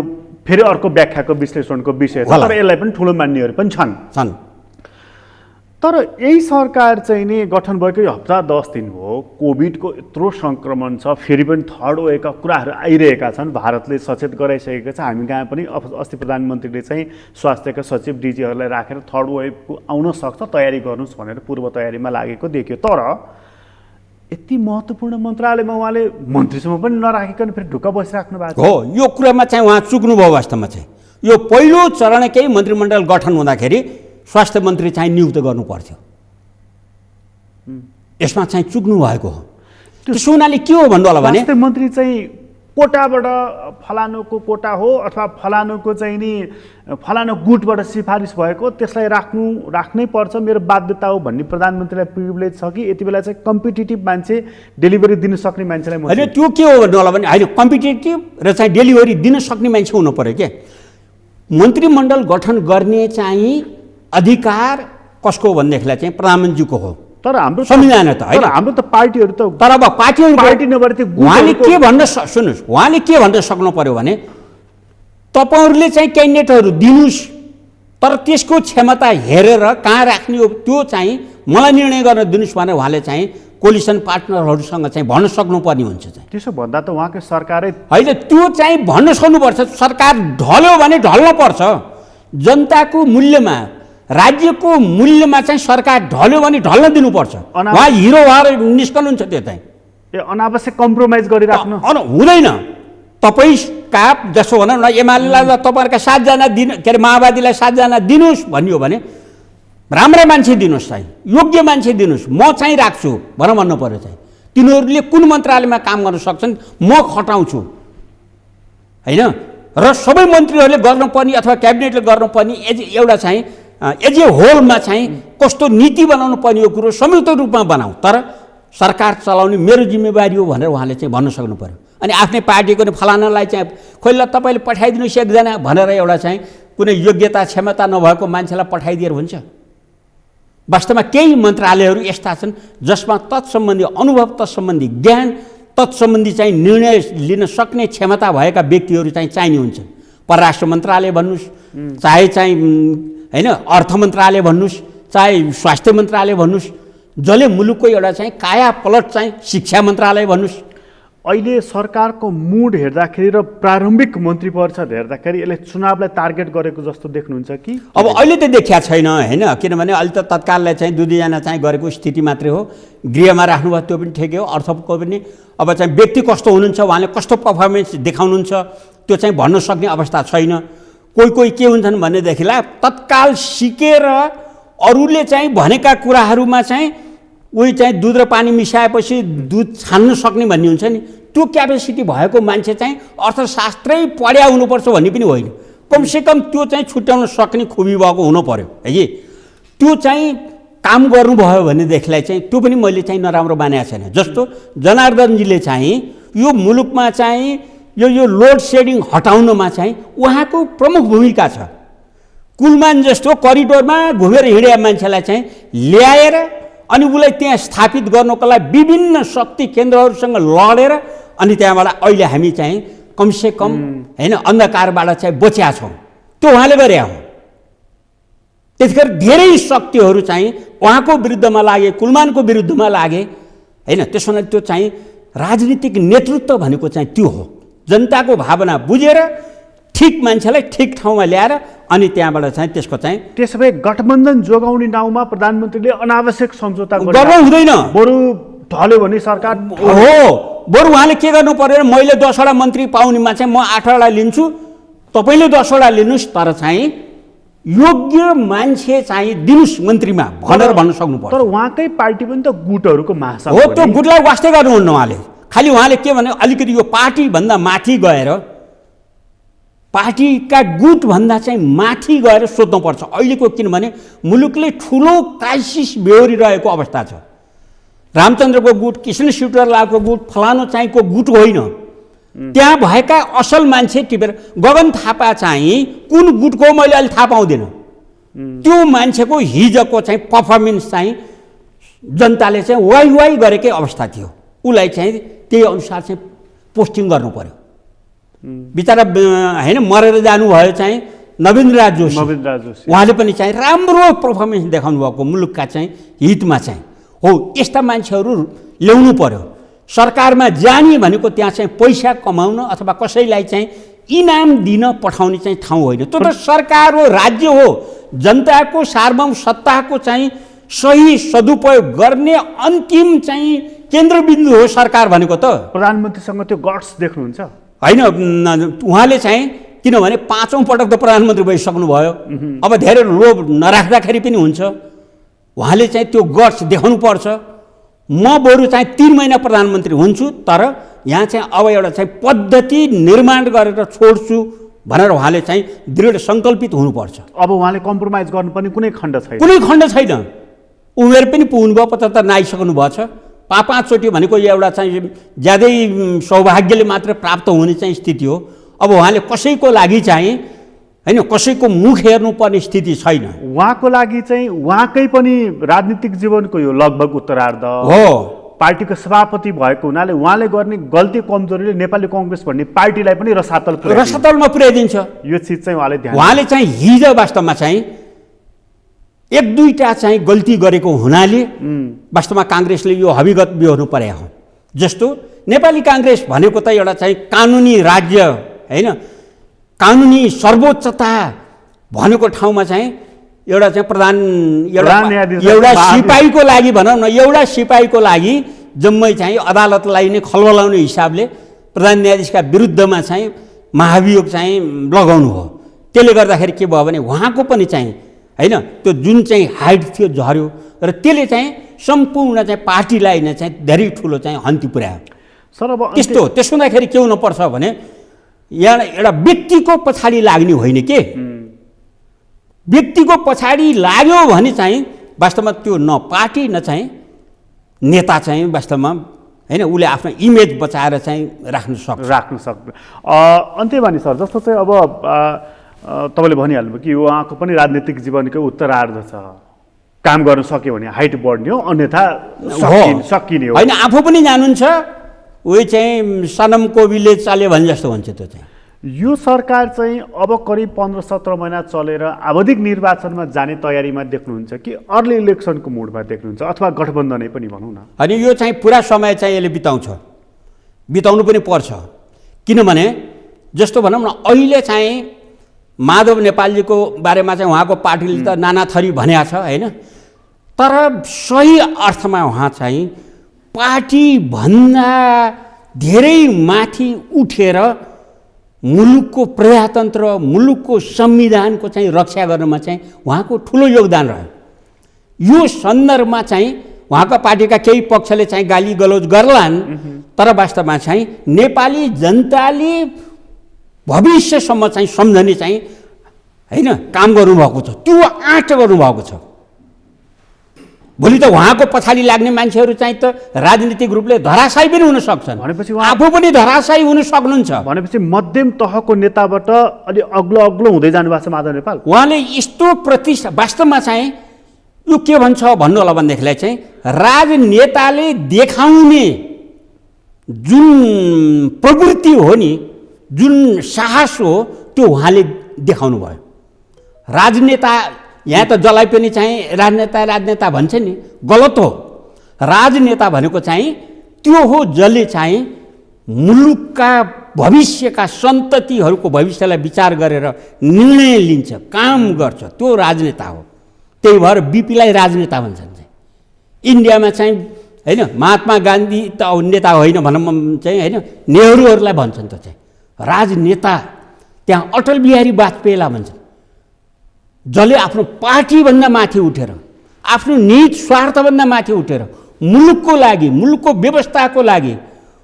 फेरि अर्को व्याख्याको विश्लेषणको विषय छ, तर यसलाई पनि ठुलो मान्नेहरू पनि छन्। तर यही सरकार चाहिँ नि गठन भएकै हप्ता 10 दिन हो, कोभिडको यत्रो सङ्क्रमण छ, फेरि पनि थर्ड वेका कुराहरू आइरहेका छन्। भारतले सचेत गराइसकेको छ। हामी कहाँ पनि अस्ति प्रधानमन्त्रीले चाहिँ स्वास्थ्यका सचिव डिजीहरूलाई राखेर थर्ड वेभको आउन सक्छ, तयारी गर्नुहोस् भनेर पूर्व तयारीमा लागेको देखियो। तर यति महत्त्वपूर्ण मन्त्रालयमा उहाँले मन्त्रीसम्म पनि नराखिकन फेरि ढुक्क बसिराख्नु भएको हो। यो कुरामा चाहिँ उहाँ चुक्नुभयो। वास्तवमा चाहिँ यो पहिलो चरणकै मन्त्रीमण्डल गठन हुँदाखेरि स्वास्थ्य मन्त्री चाहिँ नियुक्त गर्नु पर्थ्यो। यसमा चाहिँ चुक्नु भएको हो। त्यसो हुनाले के हो भन्नु होला भने स्वास्थ्य मन्त्री चाहिँ कोटाबाट फलानुको कोटा हो अथवा फलानुको चाहिँ नि फलानु गुटबाट सिफारिस भएको, त्यसलाई राख्नै पर्छ, मेरो बाध्यता हो भन्ने प्रधानमन्त्रीलाई प्रिभिलेज छ कि यति बेला चाहिँ कम्पिटिटिभ मान्छे, डेलिभरी दिन सक्ने मान्छेलाई? होइन, त्यो के हो भन्नु होला भने होइन, कम्पिटिटिभ र चाहिँ डेलिभरी दिन सक्ने मान्छे हुनु पर्यो क्या। मन्त्रीमण्डल गठन गर्ने चाहिँ अधिकार कसको हो भनेदेखिलाई चाहिँ प्रधानमन्त्रीको हो। तर हाम्रो संविधान त होइन, हाम्रो त पार्टीहरू त, तर अब पार्टी नभएर त्यो उहाँले के भन्न सुन्नुहोस्, उहाँले के भन्न सक्नु पर्यो भने तपाईँहरूले चाहिँ क्यान्डिडेटहरू दिनुहोस्, तर त्यसको क्षमता हेरेर कहाँ राख्ने हो त्यो चाहिँ मलाई निर्णय गर्न दिनुहोस् भनेर उहाँले चाहिँ कोलिसन पार्टनरहरूसँग चाहिँ भन्न सक्नुपर्ने हुन्छ। चाहिँ त्यसो भन्दा त उहाँकै सरकारै होइन, त्यो चाहिँ भन्न सक्नुपर्छ। सरकार ढल्यो भने ढल्न पर्छ। जनताको मूल्यमा, राज्यको मूल्यमा चाहिँ सरकार ढल्यो भने ढल्न दिनुपर्छ। उहाँ हिरो भएर निस्कनुहुन्छ। त्यो चाहिँ अनावश्यक कम्प्रोमाइज गरिराख्नु हुँदैन। तपाईँका जसो भनौँ न, एमालेलाई तपाईँहरूका 7 जना दिनु, के अरे माओवादीलाई 7 जना दिनुहोस् भन्यो भने राम्रै मान्छे दिनुहोस्, चाहिँ योग्य मान्छे दिनुहोस्, म चाहिँ राख्छु भन्नु पर्यो। चाहिँ तिनीहरूले कुन मन्त्रालयमा काम गर्न सक्छन् म खटाउँछु होइन। र सबै मन्त्रीहरूले गर्नुपर्ने अथवा क्याबिनेटले गर्नुपर्ने एउटा चाहिँ एज ए होलमा चाहिँ कस्तो नीति बनाउनु पर्ने हो कुरो संयुक्त रूपमा बनाऊ, तर सरकार चलाउने मेरो जिम्मेवारी हो भनेर उहाँले चाहिँ भन्न सक्नु पर्यो। अनि आफ्नै पार्टीको नि फलानालाई चाहिँ खोइ ल तपाईँले पठाइदिनुहोस् एकजना भनेर एउटा चाहिँ कुनै योग्यता क्षमता नभएको मान्छेलाई पठाइदिएर हुन्छ? वास्तवमा केही मन्त्रालयहरू यस्ता छन् जसमा तत्सम्बन्धी अनुभव, तत्सम्बन्धी ज्ञान, तत्सम्बन्धी चाहिँ निर्णय लिन सक्ने क्षमता भएका व्यक्तिहरू चाहिँ चाहिने हुन्छन्। परराष्ट्र मन्त्रालय भन्नुहोस्, चाहे चाहिँ होइन अर्थ मन्त्रालय भन्नुहोस्, चाहे स्वास्थ्य मन्त्रालय भन्नुहोस्, जसले मुलुकको एउटा चाहिँ काया पलट चाहिँ शिक्षा मन्त्रालय भन्नुहोस्। अहिले सरकारको मुड हेर्दाखेरि र प्रारम्भिक मन्त्री परिषद हेर्दाखेरि यसले चुनावलाई टार्गेट गरेको जस्तो देख्नुहुन्छ कि? अब अहिले त देखिया छैन होइन, किनभने अहिले त तत्काललाई चाहिँ 2-2जना चाहिँ गरेको स्थिति मात्रै हो। गृहमा राख्नुभयो त्यो पनि ठिकै हो, अर्थको पनि। अब चाहिँ व्यक्ति कस्तो हुनुहुन्छ, उहाँले कस्तो पर्फर्मेन्स देखाउनुहुन्छ त्यो चाहिँ भन्न सक्ने अवस्था छैन। कोही के हुन्छन् भनेदेखिलाई तत्काल सिकेर अरूले चाहिँ भनेका कुराहरूमा चाहिँ उही चाहिँ दुध र पानी मिसाएपछि दुध छान्न सक्ने भन्ने हुन्छ नि, त्यो क्यापेसिटी भएको मान्छे चाहिँ अर्थशास्त्रै पढ्या हुनुपर्छ भन्ने पनि होइन। कमसेकम त्यो चाहिँ छुट्याउन सक्ने खुबी भएको हुनु पर्यो है कि। त्यो चाहिँ काम गर्नुभयो भनेदेखिलाई चाहिँ त्यो पनि मैले चाहिँ नराम्रो मानेको छैन। जस्तो जनार्दनजीले चाहिँ यो मुलुकमा चाहिँ यो लोड सेडिङ हटाउनमा चाहिँ उहाँको प्रमुख भूमिका छ। कुलमान जस्तो करिडोरमा घुमेर हिँडेका मान्छेलाई चाहिँ ल्याएर अनि उसलाई त्यहाँ स्थापित गर्नको लागि विभिन्न शक्ति केन्द्रहरूसँग लडेर अनि त्यहाँबाट अहिले हामी चाहिँ कमसेकम होइन अन्धकारबाट चाहिँ बचिया छौँ। त्यो उहाँले गरे हो। त्यतिखेर धेरै शक्तिहरू चाहिँ उहाँको विरुद्धमा लागे, कुलमानको विरुद्धमा लागे होइन। त्यसो भने त्यो चाहिँ राजनीतिक नेतृत्व भनेको चाहिँ त्यो हो। जनताको भावना बुझेर ठिक मान्छेलाई ठिक ठाउँमा ल्याएर अनि त्यहाँबाट चाहिँ त्यसको चाहिँ त्यसो भए गठबन्धन जोगाउने नाउँमा प्रधानमन्त्रीले अनावश्यक सम्झौता गर्नु हुँदैन। बरु ढल्यो भने सरकार हो, बरु उहाँले के गर्नु पर्यो, मैले 10वटा मन्त्री पाउनेमा चाहिँ म 8वटा लिन्छु, तपाईँले 10वटा लिनुहोस्, तर चाहिँ योग्य मान्छे चाहिँ दिनुहोस् मन्त्रीमा भनेर भन्न सक्नु पर्छ। तर उहाँकै पार्टी पनि त गुटहरूको महासभा हो, त्यो गुटलाई वास्तै गर्नुहुन्न उहाँले। खालि उहाँले के भने अलिकति यो पार्टीभन्दा माथि गएर, पार्टीका गुटभन्दा चाहिँ माथि गएर सोध्नुपर्छ अहिलेको। किनभने मुलुकले ठुलो क्राइसिस बेहोरिरहेको अवस्था छ। रामचन्द्रको गुट, कृष्ण सिटरलालको गुट, फलानो चाहिँको गुट होइन। त्यहाँ भएका असल मान्छे टिपेर गगन थापा चाहिँ कुन गुटको मैले अहिले थाहा पाउँदिनँ। त्यो मान्छेको हिजोको चाहिँ पर्फर्मेन्स चाहिँ जनताले चाहिँ वाइ गरेकै अवस्था थियो। उसलाई चाहिँ त्यही अनुसार चाहिँ पोस्टिङ गर्नु पर्यो। बिचरा होइन मरेर जानुभयो चाहिँ नवीनराज जोशी उहाँले पनि चाहिँ राम्रो पर्फर्मेन्स देखाउनु भएको मुलुकका चाहिँ हितमा चाहिँ हो। यस्ता मान्छेहरू ल्याउनु पर्यो। सरकारमा जाने भनेको त्यहाँ चाहिँ पैसा कमाउन अथवा कसैलाई चाहिँ इनाम दिन पठाउने चाहिँ ठाउँ होइन। त्यो त सरकार हो, राज्य हो, जनताको सार्वभौम सत्ताको चाहिँ सही सदुपयोग गर्ने अन्तिम चाहिँ केन्द्रबिन्दु हो सरकार भनेको। त प्रधानमन्त्रीसँग त्यो गट्स देख्नुहुन्छ होइन? उहाँले चाहिँ किनभने 5औं पटक त प्रधानमन्त्री भइसक्नुभयो, अब धेरै लोभ नराख्दाखेरि पनि हुन्छ। उहाँले चाहिँ त्यो गट्स देखाउनु पर्छ। म बरु चाहिँ 3 महिना प्रधानमन्त्री हुन्छु, तर यहाँ चाहिँ अब एउटा चाहिँ पद्धति निर्माण गरेर छोड्छु भनेर उहाँले चाहिँ दृढ सङ्कल्पित हुनुपर्छ। अब उहाँले कम्प्रोमाइज गर्नुपर्ने कुनै खण्ड छैन, कुनै खण्ड छैन। उमेर पनि पुग्नुभयो, 75 नआइसक्नु भएको छ। 5 चोटि भनेको एउटा चाहिँ ज्यादै सौभाग्यले मात्र प्राप्त हुने चाहिँ स्थिति हो। अब उहाँले कसैको लागि चाहिँ होइन, कसैको मुख हेर्नुपर्ने स्थिति छैन। उहाँको लागि चाहिँ उहाँकै पनि राजनीतिक जीवनको यो लगभग उत्तरार्ध हो। पार्टीको सभापति भएको हुनाले उहाँले गर्ने गल्ती कमजोरीले नेपाली कङ्ग्रेस भन्ने पार्टीलाई पनि रसातलमा पुर्याइदिन्छ। यो चिज चाहिँ उहाँले चाहिँ हिजो वास्तवमा चाहिँ 1-2टा चाहिँ गल्ती गरेको हुनाले वास्तवमा काङ्ग्रेसले यो हविगत बिहोर्नु पर्या हो। जस्तो नेपाली काङ्ग्रेस भनेको त एउटा चाहिँ कानुनी राज्य होइन, कानुनी सर्वोच्चता भनेको ठाउँमा चाहिँ एउटा चाहिँ एउटा सिपाहीको लागि भनौँ न, एउटा सिपाहीको लागि जम्मै चाहिँ अदालतलाई नै खलबलाउने हिसाबले प्रधान न्यायाधीशका विरुद्धमा चाहिँ महाभियोग चाहिँ लगाउनु हो। त्यसले गर्दाखेरि के भयो भने उहाँको पनि चाहिँ होइन त्यो जुन चाहिँ हाइट थियो झऱ्यो र त्यसले चाहिँ सम्पूर्ण चाहिँ पार्टीलाई नै चाहिँ धेरै ठुलो चाहिँ हन्ती पुर्यायो। सर अब त्यसो हुँदाखेरि के हुनुपर्छ भने एउटा व्यक्तिको पछाडि लाग्ने होइन के। व्यक्तिको पछाडि लाग्यो भने चाहिँ वास्तवमा त्यो न पार्टी न चाहिँ नेता चाहिँ वास्तवमा होइन उसले आफ्नो इमेज बचाएर चाहिँ राख्न सक्छ। अन्त्यमा नि सर जस्तो चाहिँ अब तपाईँले भनिहाल्नुभयो कि उहाँको पनि राजनीतिक जीवनको उत्तरार्ध छ, काम गर्न सक्यो भने हाइट बढ्ने हो, अन्यथा सकिने हो। होइन, आफू पनि जानुहुन्छ उही चाहिँ सनम कोविले चल्यो भने जस्तो हुन्छ। त्यो चाहिँ यो सरकार चाहिँ अब करिब 15-17 महिना चलेर आवधिक निर्वाचनमा जाने तयारीमा देख्नुहुन्छ कि अर्ली इलेक्सनको मुडमा देख्नुहुन्छ अथवा गठबन्धनै पनि भनौँ न? अनि यो चाहिँ पुरा समय चाहिँ यसले बिताउनु पनि पर्छ। किनभने जस्तो भनौँ न अहिले चाहिँ माधव नेपालजीको बारेमा चाहिँ उहाँको पार्टीले त नाना थरी भनेको छ होइन, तर सही अर्थमा उहाँ चाहिँ पार्टीभन्दा धेरै माथि उठेर मुलुकको प्रजातन्त्र, मुलुकको संविधानको चाहिँ रक्षा गर्नमा चाहिँ उहाँको ठुलो योगदान रह्यो। यो सन्दर्भमा चाहिँ उहाँको पार्टीका केही पक्षले चाहिँ गाली गलौज गर्लान्, तर वास्तवमा चाहिँ नेपाली जनताले भविष्यसम्म चाहिँ सम्झने चाहिँ होइन काम गर्नुभएको छ, त्यो आँट गर्नुभएको छ। भोलि त उहाँको पछाडि लाग्ने मान्छेहरू चाहिँ त राजनीतिक रूपले धराशायी पनि हुन सक्छन्, भनेपछि आफू पनि धराशायी हुन सक्नुहुन्छ। भनेपछि मध्यम तहको नेताबाट अलि अग्लो हुँदै जानुभएको छ माधव नेपाल। उहाँले यस्तो वास्तवमा चाहिँ यो के भन्छ भन्नु होला भनेदेखिलाई चाहिँ राजनेताले देखाउने जुन प्रवृत्ति हो नि, जुन साहस हो, त्यो उहाँले देखाउनु भयो। राजनेता यहाँ त जसलाई पनि चाहिँ राजनेता भन्छ नि, गलत हो। राजनेता भनेको चाहिँ त्यो हो जसले चाहिँ मुलुकका भविष्यका सन्ततिहरूको भविष्यलाई विचार गरेर निर्णय लिन्छ, काम गर्छ, त्यो राजनेता हो। त्यही भएर बिपीलाई राजनेता भन्छन्। चाहिँ इन्डियामा चाहिँ होइन महात्मा गान्धी त नेता होइन भनौँ चाहिँ होइन, नेहरूहरूलाई भन्छन् त चाहिँ राजनेता। त्यहाँ अटल बिहारी वाजपेयीलाई भन्छन् जसले आफ्नो पार्टीभन्दा माथि उठेर, आफ्नो निज स्वार्थभन्दा माथि उठेर मुलुकको लागि, मुलुकको व्यवस्थाको लागि,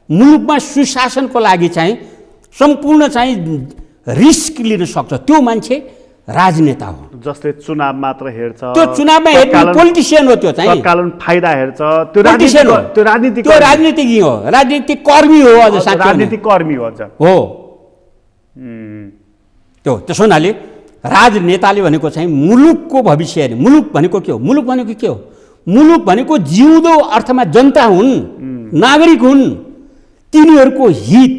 मुलुकमा सुशासनको लागि चाहिँ सम्पूर्ण चाहिँ रिस्क लिन सक्छ, त्यो मान्छे राजनेता हो। जसले चुनाव मात्र हेर्छ, त्यो चुनावमा हेर्ने पोलिटिसियन हो, त्यो चाहिँ तत्कालीन फाइदा हेर्छ, त्यो पोलिटिसियन हो, त्यो राजनीतिज्ञ हो, राजनीतिक कर्मी हो, अझ राजनीतिक कर्मी हो हो त्यो। त्यसो हुनाले राजनेताले भनेको चाहिँ मुलुकको भविष्य हेर्ने। मुलुक भनेको के हो? मुलुक भनेको के हो? मुलुक भनेको जिउँदो अर्थमा जनता हुन्, नागरिक हुन्, तिनीहरूको हित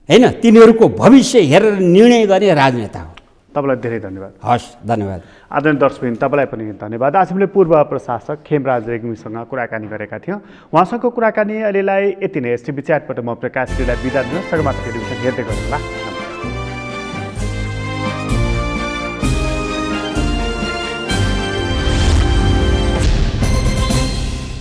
होइन, तिनीहरूको भविष्य हेरेर निर्णय गर्ने राजनेता हो। तपाईँलाई धेरै धन्यवाद। हस्, धन्यवाद। आदरणीय दर्शकबिन, तपाईँलाई पनि धन्यवाद। आज हामीले पूर्व प्रशासक खेमराज रेग्मीसँग कुराकानी गरेका थियौँ। उहाँसँगको कुराकानी अहिलेलाई यति नै। एसटिभी च्याटबाट म प्रकाश लीलाई बिदा दिन सगरमाथा टेलिभिजन हेर्दै गर्नुहोला।